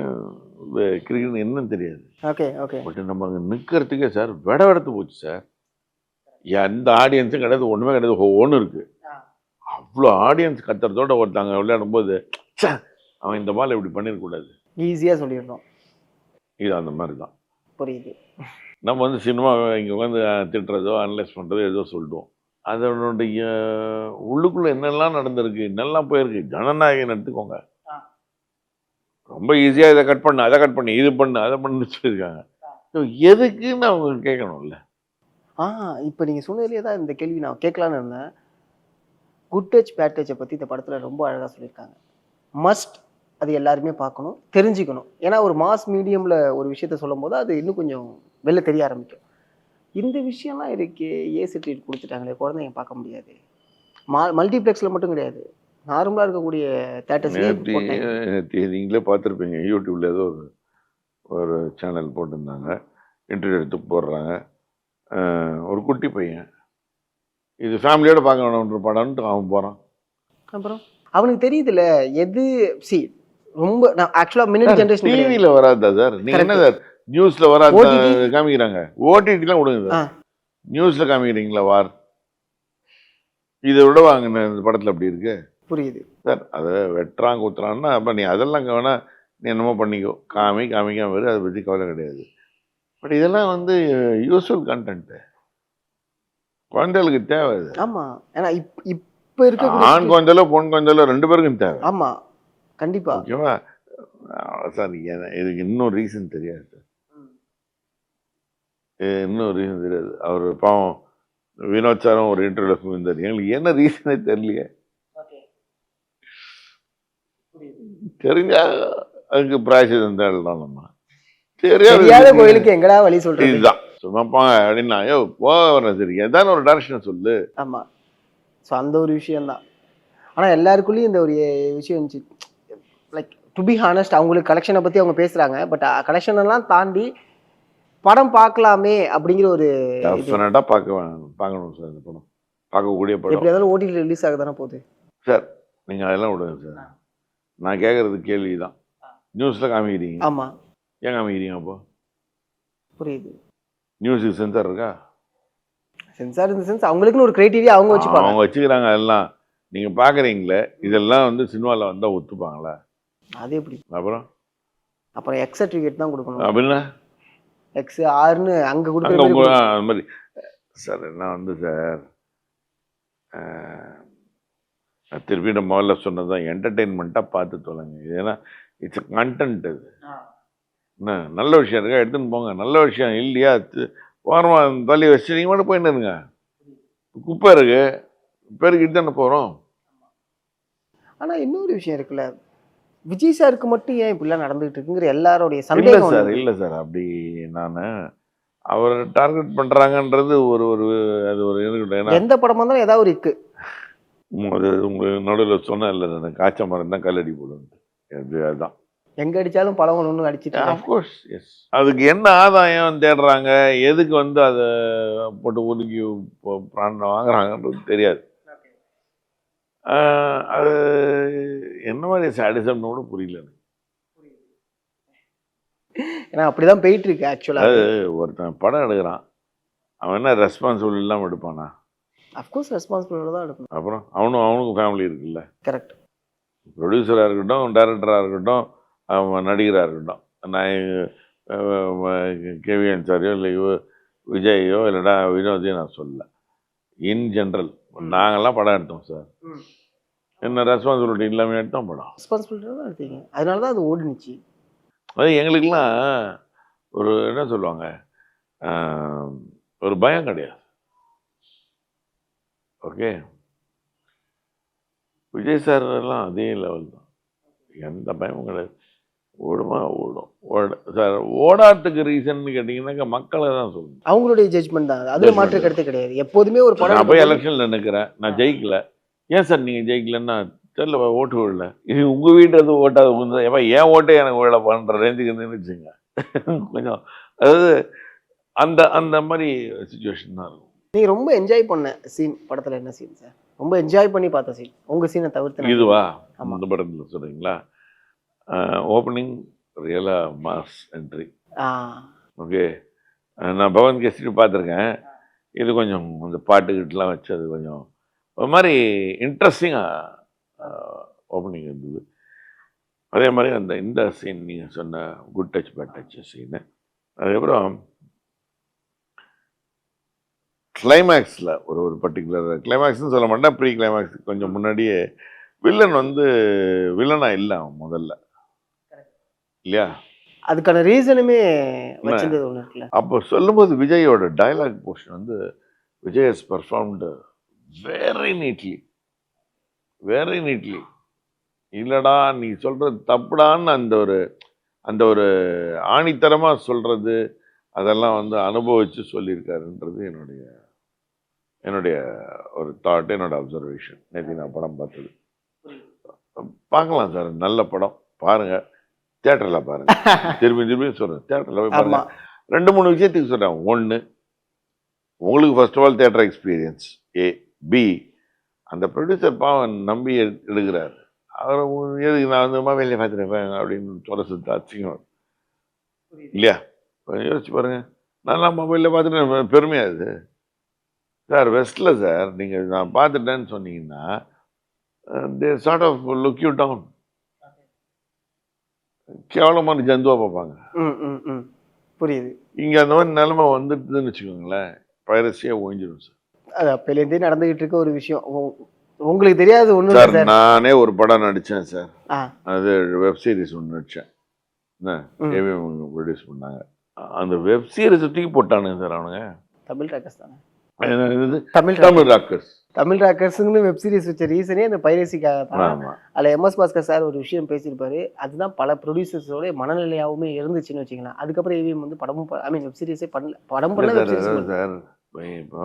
Speaker 1: கிரிக்கெட் என்னன்னு தெரியாது.
Speaker 3: Okay okay.
Speaker 1: பட் நம்ம அங்கே நிற்கிறதுக்கே சார் வெடவெடுத்து போச்சு சார். எந்த ஆடியன்ஸும் கிடையாது, ஒன்றுமே கிடையாது, ஒன்று இருக்குது. அவ்வளோ ஆடியன்ஸ் கத்துறதோட ஒருத்தாங்க விளையாடும் போது அவன் இந்த பால் இப்படி பண்ணிடக்கூடாது,
Speaker 3: ஈஸியாக சொல்லிடுறோம்.
Speaker 1: இது அந்த மாதிரி தான்.
Speaker 3: புரியுது.
Speaker 1: நம்ம வந்து சினிமா இங்கே உட்காந்து திட்டுறதோ அனலைஸ் பண்ணுறதோ ஏதோ சொல்லிடுவோம். அதனுடைய உள்ளுக்குள்ளே என்னெல்லாம் நடந்திருக்கு, என்னெல்லாம் போயிருக்கு. ஜனநாயகம் எடுத்துக்கோங்க, ரொம்ப ஈஸியாக இதை கட் பண்ணு, அதை கட் பண்ணி, இது பண்ணு, அதை பண்ணு சொல்லியிருக்காங்க. ஸோ எதுக்குன்னு அவங்க கேட்கணும்ல.
Speaker 3: இப்போ நீங்கள் சொன்னதுலேயே தான் இந்த கேள்வி நான் கேட்கலான்னு இருந்தேன். குட் டச் பேட் டச்சை பற்றி இந்த படத்தில் ரொம்ப அழகாக சொல்லியிருக்காங்க. மஸ்ட் அது எல்லாருமே பார்க்கணும், தெரிஞ்சுக்கணும். ஏன்னா ஒரு மாஸ் மீடியமில் ஒரு விஷயத்த சொல்லும் போது அது இன்னும் கொஞ்சம் வெளில தெரிய ஆரம்பிக்கும். இந்த விஷயம்லாம் இருக்கே, ஏசி ட்ரீட் கொடுத்துட்டாங்களே, குழந்தைங்க பார்க்க முடியாது. மல்டிப்ளெக்ஸில் மட்டும் கிடையாது, நார்மலாக இருக்கக்கூடிய தேட்டர்ஸ்
Speaker 1: நீங்களே பார்த்துருப்பீங்க. யூடியூப்ல ஏதோ ஒரு சேனல் போட்டிருந்தாங்க, இன்டர்வியூ எடுத்து போடுறாங்க. ஒரு குட்டி பையன் இது ஃபேமிலியோட பார்க்க வேணுன்ற படம்ன்ட்டு அவன் போகிறான்.
Speaker 3: அப்புறம் அவனுக்கு தெரியுதுல்ல எது. சி ரொம்ப நான் ஆக்சுவலாக மினிட் ஜென்ரேஷன்
Speaker 1: டிவியில் வராதா சார்? நீங்கள் என்ன சார் நியூஸில் வராது காமிக்கிறாங்க, ஓடிடிலாம் விடுங்க சார், நியூஸில் காமிக்கிறீங்களா வார்? இதை விட வாங்கின இந்த படத்தில் அப்படி இருக்கு.
Speaker 3: புரியுது
Speaker 1: சார். அதை வெட்டுறான் குத்துறான்னா அப்போ நீ அதெல்லாம் வேணா நீ என்னமோ பண்ணிக்கோ, காமிக்காம வரும், அதை பற்றி கவலை கிடையாது. பட் இதெல்லாம் வந்து யூஸ்ஃபுல் கண்டென்ட்டு, குழந்தைகளுக்கு தேவை இது.
Speaker 3: ஆமாம். ஏன்னா இப்போ இருக்கக்கூடிய
Speaker 1: ஆண் கொஞ்சலோ பொன் கொஞ்சலோ 2 பேருக்கும் தேவை.
Speaker 3: ஆமா கண்டிப்பா.
Speaker 1: ஓகேவா சார்? இதுக்கு இன்னொரு ரீசன் தெரியாது சார். இன்னொரு ரீசன் தெரியாது. அவர் பாவம் வினோத் சாரும் ஒரு இன்டர்வியூல சொல்லியிருந்தார், எங்களுக்கு என்ன ரீசனே தெரியலையே. தெரிஞ்சா அதுக்கு பிராயசிதம் தேடலாம். நம்ம
Speaker 3: தெரியாத கோயிலுக்கு எங்கடா வழி சொல்றது?
Speaker 1: இதுதான் சும்மாப்பா அப்படின்னா ஐயோ போற சரி ஏதாவது ஒரு டைரக்ஷன் சொல்லு.
Speaker 3: ஆமா. ஸோ அந்த ஒரு விஷயம்தான். ஆனா எல்லாருக்குள்ளேயும் இந்த ஒரு விஷயம் இருந்துச்சு. லைக் டு பி ஹானஸ்ட், அவங்களுக்கு கலெக்ஷனை பத்தி அவங்க பேசுறாங்க. பட் கலெக்ஷன் எல்லாம் தாண்டி படம் பார்க்கலாமே அப்படிங்கிற ஒரு
Speaker 1: டெஃபினட்டா பார்க்கணும் சார். இந்த படம் பார்க்கக்கூடிய படம்.
Speaker 3: எப்படி இருந்தாலும் ஓடிடி ரிலீஸ் ஆக தானே போகுது
Speaker 1: சார். நீங்க அதெல்லாம் விடுங்க சார். நான் கேட்கறது கேள்விதான். நியூஸ்ல காமிக்கிறீங்க.
Speaker 3: ஆமா.
Speaker 1: ஏன் காமிக்கிறீங்க அப்போ?
Speaker 3: புரியுது.
Speaker 1: நியூஸுக்கு சென்சார் இருக்கா?
Speaker 3: சென்சார் இந்த சென்ஸ் அவங்களுக்குன்னு ஒரு கிரைட்டீரியா அவங்க வச்சுப்பாங்க.
Speaker 1: அவங்க வச்சுக்கிறாங்க. எல்லாம் நீங்க பாக்குறீங்களே, இதெல்லாம் வந்து சினிமாவில் வந்தா ஒத்துப்பாங்களா?
Speaker 3: அது எப்படி?
Speaker 1: அப்புறம்
Speaker 3: எக்ஸ் சர்டிஃபிகேட் தான் கொடுக்கணும்.
Speaker 1: அப்படின்னா
Speaker 3: எக்ஸ் ஆர்னு அங்க கொடுக்குற
Speaker 1: அந்த மாதிரி சார். நான் வந்து சார் திருப்பி நம்ம முதல்ல சொன்னதான் என்டர்டெயின்மெண்ட்டாக பார்த்து தொலைங்க. ஏன்னா இட்ஸ் கண்டென்ட். அது என்ன நல்ல விஷயம் இருக்கா எடுத்துன்னு போங்க. நல்ல விஷயம் இல்லையா ஓரமாக தள்ளி வச்சு நீங்கள் மட்டும் போயின்னு இருங்க. குப்பை இருக்கு பேருக்கிட்டு தானே போகிறோம்.
Speaker 3: ஆனால் இன்னொரு விஷயம் இருக்குல்ல, விஜய் சாருக்கு மட்டும் ஏன் இப்படிலாம் நடந்துகிட்டு இருக்குங்கிற எல்லாரோடைய
Speaker 1: இல்லை
Speaker 3: சந்தேகம்.
Speaker 1: சார் இல்லை சார். அப்படி நான் அவர் டார்கெட் பண்ணுறாங்கன்றது ஒரு அது ஒரு இருக்கட்டும். ஏன்னா
Speaker 3: எந்த படமாக இருந்தாலும் ஏதாவது ஒரு இருக்கு.
Speaker 1: அது உங்களுக்கு நடுவில் சொன்னேன் இல்லை, நான் காய்ச்ச மரம் தான் கல்லடி போடுவேன். அதுதான்
Speaker 3: எங்க அடிச்சாலும் படம் ஒன்று அடிச்சுட்டு.
Speaker 1: Of course S. அதுக்கு என்ன ஆதாயம் தேடுறாங்க, எதுக்கு வந்து அதை போட்டு ஒதுக்கி பிராணம் வாங்குறாங்கன்றது தெரியாது. அது என்ன மாதிரி சாடிசம்னு கூட புரியல எனக்கு.
Speaker 3: ஏன்னா அப்படிதான் போயிட்டு இருக்கு ஆக்சுவலா.
Speaker 1: அது ஒருத்தன் படம் எடுக்கிறான், அவன் என்ன ரெஸ்பான்சிபிள் இல்லாமல் எடுப்பானா?
Speaker 3: அஃப்கோர்ஸ் ரெஸ்பான்சிபிலிட்டி தான் எடுக்கணும்.
Speaker 1: அப்புறம் அவனுக்கும் ஃபேமிலி இருக்குல்ல.
Speaker 3: கரெக்ட்.
Speaker 1: ப்ரொடியூசராக இருக்கட்டும், டைரக்டராக இருக்கட்டும், அவன் நடிகராக இருக்கட்டும். நான் கேவிஎன் சாரியோ இல்லை விஜயோ இல்லைடா வினோதையும் நான் சொல்லல. இன் ஜென்ரல் நாங்கள்லாம் படம் எடுத்தோம் சார். என்ன ரெஸ்பான்சிபிலிட்டி இல்லாமல் எடுத்தோம் படம்.
Speaker 3: ரெஸ்பான்சிபிலிட்டி தான் எடுத்தீங்க, அதனால தான் அது ஓடினுச்சு.
Speaker 1: அது எங்களுக்கெல்லாம் ஒரு என்ன சொல்லுவாங்க, ஒரு பயம் கிடையாது. ஓகே, விஜய் சார் எல்லாம் அதே லெவல் தான், எந்த பயமும் கிடையாது. ஓடுமா ஓடும். சார் ஓடாததுக்கு ரீசன் கேட்டிங்கன்னாக்கா மக்களை தான் சொல்லணும்.
Speaker 3: அவங்களுடைய ஜட்ஜ்மெண்ட் தான், அதுல மாற்று கருத்து கிடையாது. எப்போதுமே ஒரு படம்
Speaker 1: நான் போய் எலெக்ஷனில் நினைக்கிறேன், நான் ஜெயிக்கல. ஏன் சார் நீங்கள் ஜெயிக்கலன்னா தெரியல, ஓட்டு விடல. இது உங்கள் வீட்டு எதுவும் ஓட்டாது உங்க எப்போ ஏன் ஓட்டே எனக்கு விழ பண்ணுற ரேஞ்சுக்கு இருந்துச்சுங்க. கொஞ்சம் அதாவது அந்த அந்த மாதிரி சுச்சுவேஷன் தான் இருக்கும்.
Speaker 3: நீங்கள் ரொம்ப என்ஜாய் பண்ண சீன் படத்தில் என்ன சீன் சார்? ரொம்ப என்ஜாய் பண்ணி பார்த்த சீன் உங்கள் சீனை தவிர்த்து?
Speaker 1: இதுவா? அந்த படத்தில் சொல்கிறீங்களா? ஓப்பனிங் ரியலாக மாஸ் என்ட்ரி. ஓகே, நான் பவன் கேஸ்ரி பார்த்துருக்கேன். இது கொஞ்சம் அந்த பாட்டுக்கிட்டலாம் வச்சு அது கொஞ்சம் ஒரு மாதிரி இன்ட்ரெஸ்டிங்காக ஓப்பனிங் இருந்தது. அதே மாதிரி அந்த இந்த சீன் நீங்கள் சொன்ன good touch bad touch scene. அதுக்கப்புறம் கிளைமேக்ஸில் ஒரு பர்டிகுலர் கிளைமேக்ஸ்னு சொல்ல மாட்டேன், ப்ரீ கிளைமேக்ஸ் கொஞ்சம் முன்னாடியே வில்லன் வந்து வில்லனாக இல்லை அவன் முதல்ல இல்லையா?
Speaker 3: அதுக்கான ரீசனுமே வச்சிருந்தது ஒன்று இருக்குல்ல.
Speaker 1: அப்போ சொல்லும்போது விஜயோட டைலாக் போர்ஷன் வந்து Vijay has performed very neatly. இல்லைடா நீ சொல்கிறது தப்புடான்னு அந்த ஒரு ஆணித்தரமாக சொல்கிறது, அதெல்லாம் வந்து அனுபவித்து சொல்லியிருக்காருன்றது என்னுடைய ஒரு தாட், என்னோட அப்சர்வேஷன். நேற்று நான் படம் பார்த்தது. பார்க்கலாம் சார், நல்ல படம், பாருங்கள், தியேட்டரில் பாருங்கள். திரும்பி சொல்கிறேன், தியேட்டரில் போய் பாருங்கள். 2-3 விஷயத்துக்கு சொல்கிறேன். 1, உங்களுக்கு first of all theatre experience A. B, அந்த ப்ரொடியூசர் பாவன் நம்பி எடுக்கிறார். அவர் எதுக்கு நான் வந்து மொபைல்ல பார்த்துருப்பேன் அப்படின்னு சொல்ல சுத்த அச்சிங்கம் இல்லையா? யோசிச்சு பாருங்கள். நல்லா மொபைலில் பார்த்துட்டு பெருமையாக இது சார். வெஸ்ட்டில் சார் நீங்கள் நான் பார்த்துட்டேன்னு சொன்னீங்கன்னா they sort of look you down. கேவலமான ஜந்துவாக பார்ப்பாங்க.
Speaker 3: புரியுது.
Speaker 1: இங்கே அந்த மாதிரி நிலைமை வந்துட்டுதுன்னு வச்சுக்கோங்களேன், பைரசியாக ஓஞ்சிடும் சார்.
Speaker 3: அது அப்போலேருந்தே நடந்துகிட்டு இருக்க ஒரு விஷயம். உங்களுக்கு தெரியாது ஒன்றும்
Speaker 1: சார்
Speaker 3: இல்லை சார்.
Speaker 1: நானே ஒரு படம் நடித்தேன் சார்.
Speaker 3: ஆ
Speaker 1: அது வெப் சீரிஸ் ஒன்று நடித்தேன். என்ன ஏவிஎம் ப்ரொடியூஸ் பண்ணாங்க. அந்த வெப் சீரிஸ் தூக்கி போட்டானுங்க சார் அவனுங்க.
Speaker 3: தமிழ் ராக்கர்ஸ் தானே?
Speaker 1: இது
Speaker 3: தமிழ்
Speaker 1: தமிழ் ராக்கர்ஸ்.
Speaker 3: தமிழ் ராக்கர்ஸுங்கன்னு வெப் சீரிஸ் வச்ச ரீசனே அந்த பைரசிக்காக தான்.
Speaker 1: ஆமா.
Speaker 3: அதில் எம்எஸ் பாஸ்கர் சார் ஒரு விஷயம் பேசியிருப்பாரு. அதுதான் பல ப்ரொடியூசர்ஸோட மனநிலையாகவுமே இருந்துச்சுன்னு வச்சுக்கலாம். அதுக்கப்புறம் ஏவிஎம் வந்து படமும் ஐ மீன் வெப் சீரிஸே பண்ணல. படம் பண்ணல, வெப் சீரிஸ் பண்ணல.
Speaker 1: சார் இப்போ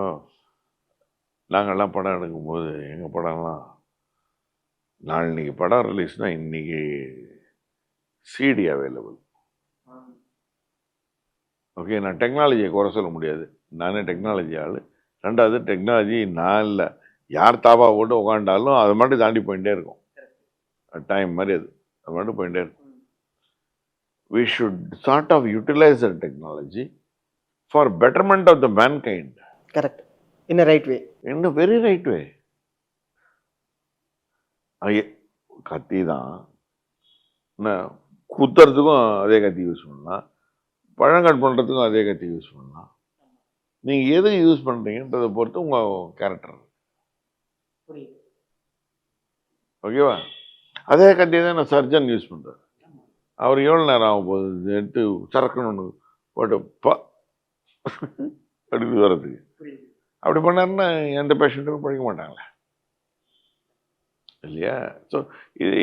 Speaker 1: நாங்கள்லாம் படம் எடுக்கும்போது எங்கள் படம்லாம் நாளைக்கு படம் ரிலீஸ்னா இன்னைக்கு சிடி அவைலபிள். ஓகே, நான் டெக்னாலஜியை குறை சொல்ல முடியாது. நானே டெக்னாலஜி ஆள். ரெண்டாவது டெக்னாலஜி நான் இல்லை, யார் தாபா போட்டு உட்காண்டாலும் அதை மட்டும் தாண்டி போயிட்டே இருக்கும். டைம் மாதிரி அது மட்டும் போயிட்டே இருக்கும். We should sort of utilize the technology for betterment of the mankind.
Speaker 3: Correct. In right way.
Speaker 1: In a very right way. கத்தி தான் என்ன, குத்துறதுக்கும் அதே கத்தி யூஸ் பண்ணலாம், பழம் கட் பண்ணுறதுக்கும் அதே கத்தி யூஸ் பண்ணலாம். நீங்கள் எது யூஸ் பண்ணுறீங்கன்றதை பொறுத்து உங்கள் கேரக்டர். ஓகேவா? அதே கத்தி தான் நான் சர்ஜன் யூஸ் பண்ணுறேன். அவர் எவ்வளோ நேரம் ஆகும் போகுது எடுத்து சரக்குன்னு போட்டு அப்படி வர்றதுக்கு. அப்படி பண்ணாருன்னா எந்த பேஷண்ட்டுக்கும் படிக்க மாட்டாங்களே இல்லையா? ஸோ இது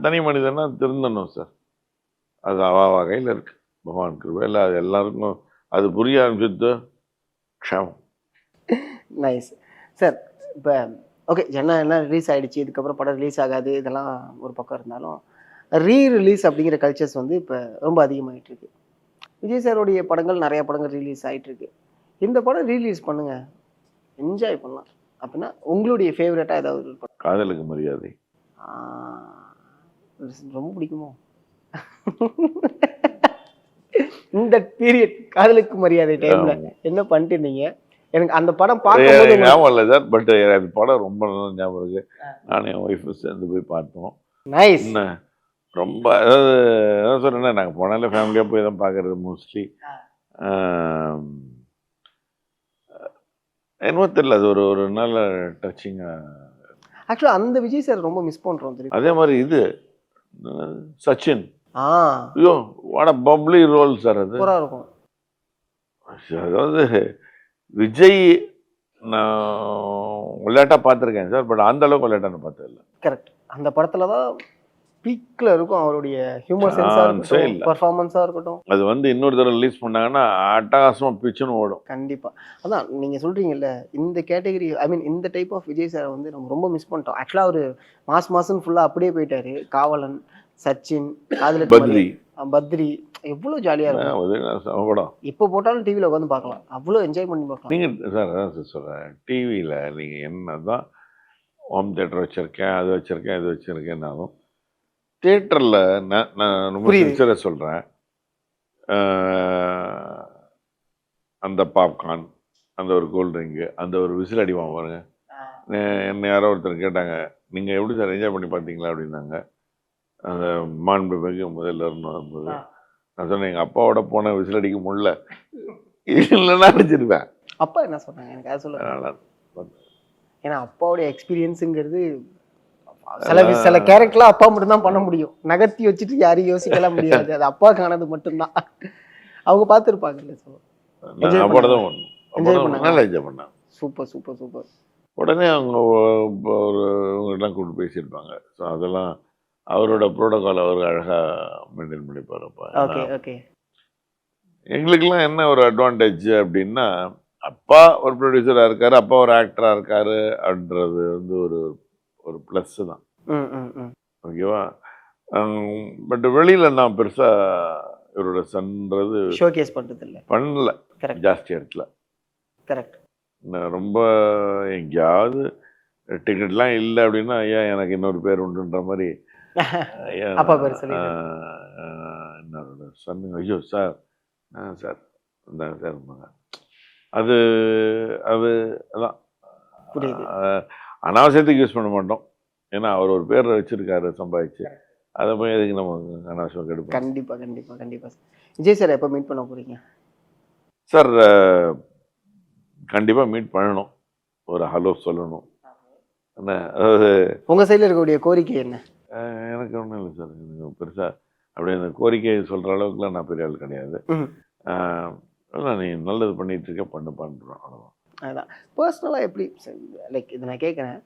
Speaker 1: தனி மனிதனா திருந்தணும் சார். அது வகையில் இருக்கு. பகவான் கிருபையில் அது எல்லாருக்கும் அது புரிய ஆரம்பிச்சுட்டு க்ஷமம்.
Speaker 3: Nice sir. இப்போ ஓகே, ஜன்னா எல்லாம் ரிலீஸ் ஆகிடுச்சு, இதுக்கப்புறம் படம் ரிலீஸ் ஆகாது, இதெல்லாம் ஒரு பக்கம் இருந்தாலும் ரீரிலீஸ் அப்படிங்கிற கல்ச்சர்ஸ் வந்து இப்போ ரொம்ப அதிகமாகிட்டு இருக்கு. விஜய் சாரோடைய படங்கள் நிறைய படங்கள் ரிலீஸ் ஆகிட்டு இருக்கு. இந்த படம் ரீரிலீஸ் பண்ணுங்க, என்ஜாய் பண்ணலாம். அப்படின்னா உங்களுடைய ஃபேவரட்டாக ஏதாவது ஒரு படம்?
Speaker 1: காதலுக்கு மரியாதை.
Speaker 3: ரொம்ப பிடிக்குமோ? இந்த பீரியட் காதலுக்கு மரியாதை டைம்ல என்ன பண்ணிட்டு இருந்தீங்க? எனக்கு அந்த படம் பார்க்கும்போது
Speaker 1: ஞாபகம் இல்லை சார், பட் அந்த படம் ரொம்ப நல்லா ஞாபகம் இருக்கு. நானும் என் ஒய்ஃபு சேர்ந்து போய் பார்த்தோம்.
Speaker 3: நைஸ்.
Speaker 1: என்ன ரொம்ப அதாவது சொல்றேன்னா, நாங்கள் போனாலே ஃபேமிலியாக போய் தான் பார்க்கறது மோஸ்ட்லி. என்னவோ தெரியல, அது ஒரு நல்ல டச்சிங்காக.
Speaker 3: ஆக்சுவலாக அந்த விஜய் சார் ரொம்ப மிஸ் பண்ணுறோம் தெரியும்.
Speaker 1: அதே மாதிரி இது சச்சின்,
Speaker 3: ஆ
Speaker 1: ஐயோ வாட பப்ளி ரோல் சார். அது
Speaker 3: சூப்பராக இருக்கும்.
Speaker 1: அதாவது விஜய் நான் விளையாட்டாக பார்த்துருக்கேன் சார், பட் அந்த அளவுக்கு விளையாட்டாக நான் பார்த்ததில்ல.
Speaker 3: கரெக்ட். அந்த படத்தில் தான் பீக்கில் இருக்கும் அவருடைய ஹியூமர் சென்ஸாக இருக்கட்டும், பர்ஃபார்மன்ஸாக இருக்கட்டும்.
Speaker 1: அது வந்து இன்னொரு தடவை ரிலீஸ் பண்ணாங்கன்னா அட்டகாசமாக பிச்சுன்னு ஓடும்.
Speaker 3: கண்டிப்பாக. அதான் நீங்கள் சொல்கிறீங்கல்ல, இந்த கேட்டகரி ஐ மீன் இந்த டைப் ஆஃப் விஜய் சாரை வந்து நம்ம ரொம்ப மிஸ் பண்ணிட்டோம். ஆக்சுவலாக அவர் மாசம் ஃபுல்லாக அப்படியே போயிட்டாரு. காவலன், சச்சின், காதலுக்கு பத்ரி எவ்வளோ ஜாலியாக இருக்கும். இப்போ போட்டாலும் டிவியில் உட்காந்து பார்க்கலாம், அவ்வளோ என்ஜாய் பண்ணி பார்க்கலாம்.
Speaker 1: நீங்கள் சார் அதான் சார் சொல்கிறேன், டிவியில் நீங்கள் என்ன தான் ஹோம் தேட்டர் வச்சுருக்கேன், அது வச்சுருக்கேன், இது வச்சுருக்கேன்னாலும் தியேட்டரில் நான் ரொம்ப சின்சியராக சொல்கிறேன், அந்த பாப்கார்ன், அந்த ஒரு கூல்ட்ரிங்கு, அந்த ஒரு விசில் அடிவான் பாருங்க. என்ன யாரோ ஒருத்தர் கேட்டாங்க, நீங்கள் எப்படி சார் என்ஜாய் பண்ணி பார்த்தீங்களா அப்படின்னாங்க. அந்த மாண்பு மிகு முதல்ல வரும்போது நான் சொன்னேன், எங்கள் அப்பாவோட போன விசில் அடிக்க முடியல, இல்லைன்னா அடிச்சிருப்பேன்.
Speaker 3: அப்பா என்ன சொன்னாங்க எனக்கு அதை சொல்ல. ஏன்னா அப்பாவுடைய எக்ஸ்பீரியன்ஸுங்கிறது சில கேரக்டர்லாம் அப்பா மட்டும்தான் பண்ண முடியும். நகர்த்தி வச்சுட்டு யாரையும் யோசிக்கலாம் முடியாது. அது அப்பாக்கானது மட்டும்தான். அவங்க பார்த்துருப்பாங்கல்ல. Super super super.
Speaker 1: உடனே அவங்க இவங்கெல்லாம் கூப்பிட்டு பேசியிருப்பாங்க. ஸோ அதெல்லாம் அவரோட ப்ரோட்டோகால் அவர் அழகாக மெயின்டைன் பண்ணிப்பாருப்பா.
Speaker 3: Okay okay.
Speaker 1: எங்களுக்கெல்லாம் என்ன ஒரு அட்வான்டேஜ் அப்படின்னா, அப்பா ஒரு ப்ரொடியூசராக இருக்காரு, அப்பா ஒரு ஆக்டராக இருக்காரு அப்படின்றது வந்து ஒரு ப்ளஸ் தான். ஓகேவா? பட் வெளியில் நான் பெருசாக இவரோட சன்றது
Speaker 3: ஷோகேஸ் பண்ணுறது இல்லை,
Speaker 1: பண்ணல ஜாஸ்தி இடத்துல.
Speaker 3: கரெக்ட்.
Speaker 1: ரொம்ப எங்கேயாவது டிக்கெட்லாம் இல்லை அப்படின்னா, ஐயா எனக்கு இன்னொரு பேர் உண்டுன்ற மாதிரி
Speaker 3: அப்பா பேர் சொல்லி
Speaker 1: என்னோட சன்னுங்க, ஐயோ சார் சார் இந்தாங்க சார் இருப்பாங்க. அது அது அதான் அனாவசியத்துக்கு யூஸ் பண்ண மாட்டோம். ஏன்னா அவர் ஒரு பேர் வச்சிருக்காரு சம்பாதிச்சு, அதை போய் எதுக்கு நம்ம அனாவசியம் கெடுப்போம்.
Speaker 3: கண்டிப்பாக கண்டிப்பாக கண்டிப்பாக. விஜய் சார் எப்போ மீட் பண்ண போகிறீங்க
Speaker 1: சார்? கண்டிப்பாக மீட் பண்ணணும், ஒரு ஹலோ சொல்லணும். என்ன அதாவது
Speaker 3: உங்க சைடுல இருக்கக்கூடிய கோரிக்கை என்ன?
Speaker 1: எனக்கு ஒன்றும் இல்லை சார், எனக்கு பெருசாக அப்படி அந்த கோரிக்கை சொல்கிற அளவுக்குலாம் நான் பெரிய ஆள் கிடையாது.
Speaker 3: ம்.
Speaker 1: அதான் நீ நல்லது பண்ணிட்டு இருக்க பண்ணுறோம் அவ்வளோதான்.
Speaker 3: அதான் பர்சனலாக எப்படி லைக் இது நான் கேட்குறேன்,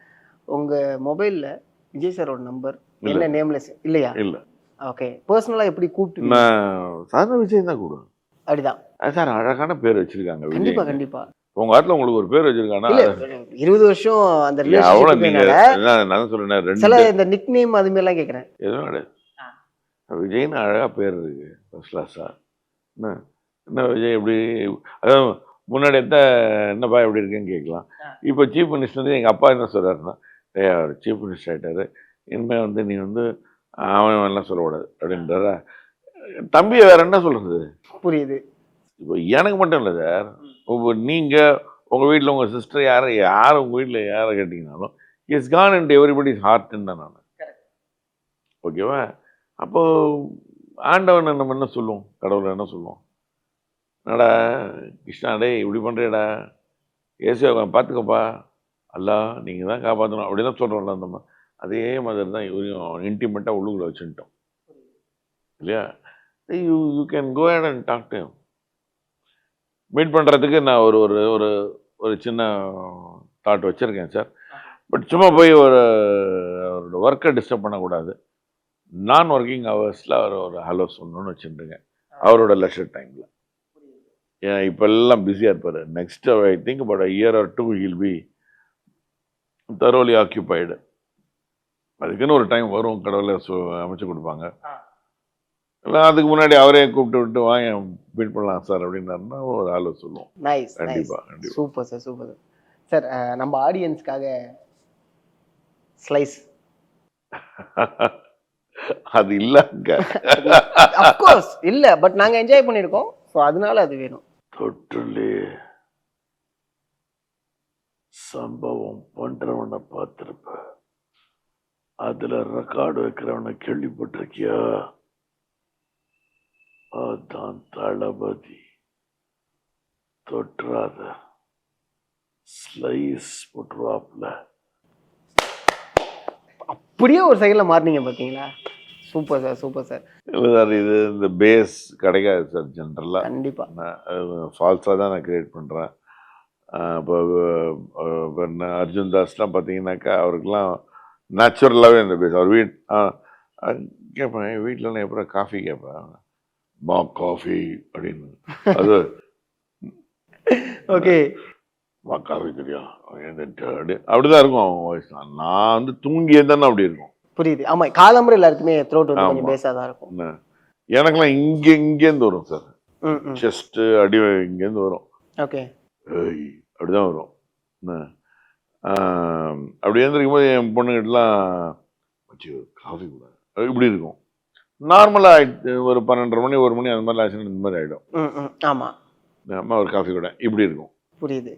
Speaker 3: உங்கள் மொபைலில் விஜய் சாரோட நம்பர்
Speaker 1: இல்ல.
Speaker 3: என்ன நேம்லெஸ் இல்லையா?
Speaker 1: இல்லை,
Speaker 3: ஓகே. பர்சனலாக எப்படி கூப்பிட்டு
Speaker 1: நான் சாதாரண விஜய் தான் கூடுவேன்.
Speaker 3: அப்படிதான்.
Speaker 1: சார் அழகான பேர் வச்சிருக்காங்க
Speaker 3: கண்டிப்பா
Speaker 1: விஜய்.
Speaker 3: கண்டிப்பா.
Speaker 1: உங்க ஆட்டில் உங்களுக்கு ஒரு பேர் வச்சிருக்காங்கன்னா
Speaker 3: இல்ல 20 வருஷம் அந்த
Speaker 1: எவ்வளோ நீங்க
Speaker 3: ரிலேஷன்ஷிப்னால
Speaker 1: நான் சொல்றேன்
Speaker 3: சில
Speaker 1: ரெண்டு
Speaker 3: இந்த நிக் நேம் அது மாதிரிலாம் கேட்குறேன்.
Speaker 1: எதுவும் கிடையாது. விஜய்னு அழகா பேர் இருக்கு ஃபர்ஸ்ட் கிளாஸா. என்ன என்ன விஜய் எப்படி, அதாவது முன்னாடி என்னப்பா எப்படி இருக்குன்னு கேட்கலாம். இப்போ சீஃப் மினிஸ்டர் எங்கள் அப்பா என்ன சொல்கிறாருன்னா, அவர் சீஃப் மினிஸ்டர் ஆகிட்டாரு, இனிமேல் வந்து நீ வந்து அவன் எல்லாம் சொல்லக்கூடாது அப்படின்றாரா. தம்பியை வேற என்ன சொல்கிறது?
Speaker 3: புரியுது.
Speaker 1: இப்போ எனக்கு மட்டும் இல்லை சார், இப்போ நீங்கள் உங்கள் வீட்டில் உங்கள் சிஸ்டர் யார் உங்கள் வீட்டில் யாரை கேட்டிங்கனாலும் இட்ஸ் கான் இன்ட் எவ்ரிபடிஸ் ஹார்ட்டுன்னு தான் நான். ஓகேவா? அப்போது ஆண்டவனை நம்ம என்ன சொல்லுவோம், கடவுளை என்ன சொல்லுவோம், என்னடா கிருஷ்ணா டேய் இப்படி பண்ணுறியடா, ஏசுவை பார்த்துக்கப்பா, அல்லா நீங்கள் தான் காப்பாற்றணும் அப்படி தான் சொல்கிறோம்ல. நம்ம அதே மாதிரி தான் இவரையும் இன்டிமேட்டாக உள்ளுக்குள்ளே வச்சுட்டோம் இல்லையா? You can go and and talk to meet பண்ணுறதுக்கு நான் ஒரு ஒரு ஒரு ஒரு சின்ன தாட் வச்சுருக்கேன் சார். பட் சும்மா போய் அவரோட ஒர்க்கை டிஸ்டர்ப் பண்ணக்கூடாது. நான் ஒர்க்கிங் ஹவர்ஸில் அவர் ஒரு ஹலோ சொல்லணும்னு வச்சுருங்க அவரோட லெஷர் டைமில். ஏன்னா இப்போ எல்லாம் பிஸியாக இருப்பார். Next I think about a year or 2 he'll be thoroughly occupied. அதுக்குன்னு ஒரு டைம் வரும், கடவுளை அமைச்சு கொடுப்பாங்க. இல்லை அதுக்கு முன்னாடி அவரே கூப்பிட்டு விட்டு வாங்க மீட் பண்ணலாம் சார் அப்படின்னாருன்னா ஒரு ஹலோ சொல்லுவோம்.
Speaker 3: நைஸ்.
Speaker 1: கண்டிப்பாக கண்டிப்பாக.
Speaker 3: Super sir, super sir. Sir நம்ம ஆடியன்ஸ்க்காக ஸ்லைஸ்
Speaker 1: அது இல்லைங்க.
Speaker 3: அஃப்கோர்ஸ் இல்ல, பட் நாங்க என்ஜாய் பண்ணிருக்கோம், ஸோ அதனால அது வேணும்.
Speaker 1: தொட்டுலே சம்பவம் பண்றவனை பார்த்திருப்ப, அதுல ரெக்கார்டு வைக்கிறவனை கேள்விப்பட்டிருக்கியா? அதான் தளபதி. தொற்றாத ஸ்லைஸ் போட்டுருவாப்ல.
Speaker 3: அப்படியே ஒரு சைடுல மாறினீங்க பாத்தீங்களா? Super sir, super sir.
Speaker 1: இல்லை சார், இது இந்த பேஸ் கிடைக்காது சார் ஜென்ரலாக.
Speaker 3: கண்டிப்பா
Speaker 1: ஃபால்ஸாக தான் நான் கிரியேட் பண்ணுறேன். இப்போ அர்ஜுன் தாஸ்லாம் பார்த்தீங்கன்னாக்கா அவருக்கெல்லாம் நேச்சுரலாகவே இந்த பேஸ். அவர் கேட்பேன் வீட்டிலலாம் எப்போ காஃபி கேட்பேன், மா காஃபி அப்படின்னு. அது
Speaker 3: ஓகே,
Speaker 1: மா காஃபி தெரியும் அப்படிதான் இருக்கும் அவங்க வாய்ஸ். நான் வந்து தூங்கியே தானே அப்படி இருக்கும்.
Speaker 3: புரியுது. ஆமா, காலம்பரை எல்லாருக்குமே த்ரோட் வந்து கொஞ்சம் பேஸா தான் இருக்கும்.
Speaker 1: எனக்கெல்லாம் இங்கேருந்து வரும் சார், செஸ்ட் அடி இங்கேருந்து வரும்.
Speaker 3: ஓகே,
Speaker 1: அப்படிதான் வரும். அப்படி எழுந்திருக்கும் போது என் பொண்ணுகிட்டலாம் வச்சு காஃபி கூட இப்படி இருக்கும். நார்மலாக ஒரு 12:30 மணி 1 மணி அந்த மாதிரி ஆச்சுன்னா இந்த மாதிரி ஆகிடும்.
Speaker 3: ஆமா,
Speaker 1: அம்மா ஒரு காஃபி கூட இப்படி இருக்கும்.
Speaker 3: புரியுது.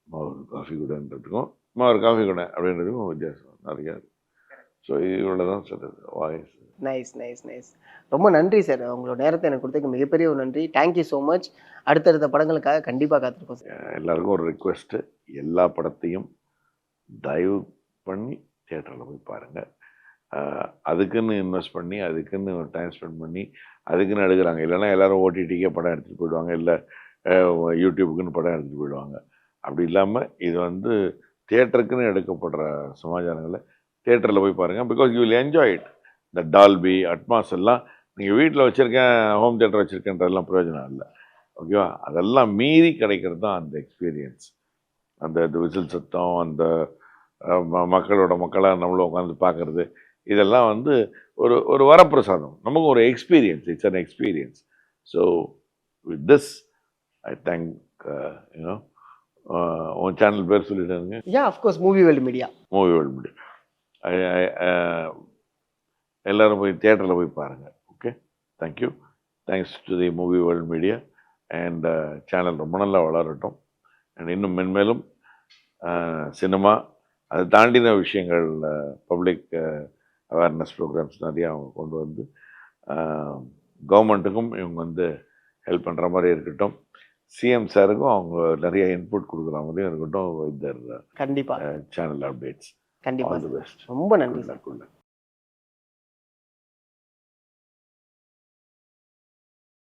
Speaker 1: அம்மா ஒரு காஃபி கூடன்றதுக்கும் அம்மா ஒரு காஃபி கூட அப்படின்றதுக்கும் வித்தியாசம் நிறையா இருக்கு. ஸோ இவ்வளோ தான் sir voice.
Speaker 3: Nice nice nice. ரொம்ப நன்றி சார், உங்களோட நேரத்தை எனக்கு கொடுத்ததுக்கு மிகப்பெரிய ஒரு நன்றி. Thank you so much. அடுத்தடுத்த படங்களுக்காக கண்டிப்பாக காத்திருக்கோம் சார்.
Speaker 1: எல்லாருக்கும் ஒரு ரிக்வெஸ்ட்டு, எல்லா படத்தையும் தயவு பண்ணி தியேட்டரில் போய் பாருங்கள். அதுக்குன்னு இன்வெஸ்ட் பண்ணி, அதுக்குன்னு ஒரு டைம் ஸ்பெண்ட் பண்ணி, அதுக்குன்னு எடுக்கிறாங்க. இல்லைன்னா எல்லோரும் ஓடிடிக்கே படம் எடுத்துகிட்டு போயிடுவாங்க, இல்லை யூடியூபுக்குன்னு படம் எடுத்துகிட்டு போயிடுவாங்க. அப்படி இல்லாமல் இது வந்து தியேட்டருக்குன்னு எடுக்கப்படுற சமாச்சாரங்களை தியேட்டரில் போய் பாருங்கள். Because you will enjoy it. இந்த டால்பி அட்மாஸ் எல்லாம் நீங்கள் வீட்டில் வச்சுருக்கேன், ஹோம் தியேட்டர் வச்சுருக்கேன்றதெல்லாம் பிரயோஜனம் இல்லை. ஓகேவா? அதெல்லாம் மீறி கிடைக்கிறது தான் அந்த எக்ஸ்பீரியன்ஸ். அந்த விசில் சத்தம், அந்த மக்களோட மக்களாக நம்மளும் உட்காந்து பார்க்குறது, இதெல்லாம் வந்து ஒரு வரப்பிரசாதம், நமக்கு ஒரு experience. It's an experience. So with this I thank you know உன் சேனல் பேர் சொல்லிட்டாருங்க.
Speaker 3: Yeah, of course movie world media.
Speaker 1: Movie world media. எல்லோரும் போய் தியேட்டரில் போய் பாருங்கள். Okay, thank you. Thanks to the movie world media. And channel ரொம்ப நல்லா வளரட்டும். அண்ட் இன்னும் மென்மேலும் சினிமா அதை தாண்டின விஷயங்கள், பப்ளிக் அவேர்னஸ் ப்ரோக்ராம்ஸ் நிறையா அவங்க கொண்டு வந்து கவர்மெண்ட்டுக்கும் இவங்க வந்து ஹெல்ப் பண்ணுற மாதிரி இருக்கட்டும். சிஎம் சாருக்கும் அவங்க நிறைய இன்புட் கொடுக்குற மாதிரியும் இருக்கட்டும். வித் தர்
Speaker 3: கண்டிப்பாக
Speaker 1: சேனல் அப்டேட்ஸ்.
Speaker 3: கண்டிப்பா
Speaker 1: ஆல் தி பெஸ்ட்.
Speaker 3: ரொம்ப நன்றி சார்.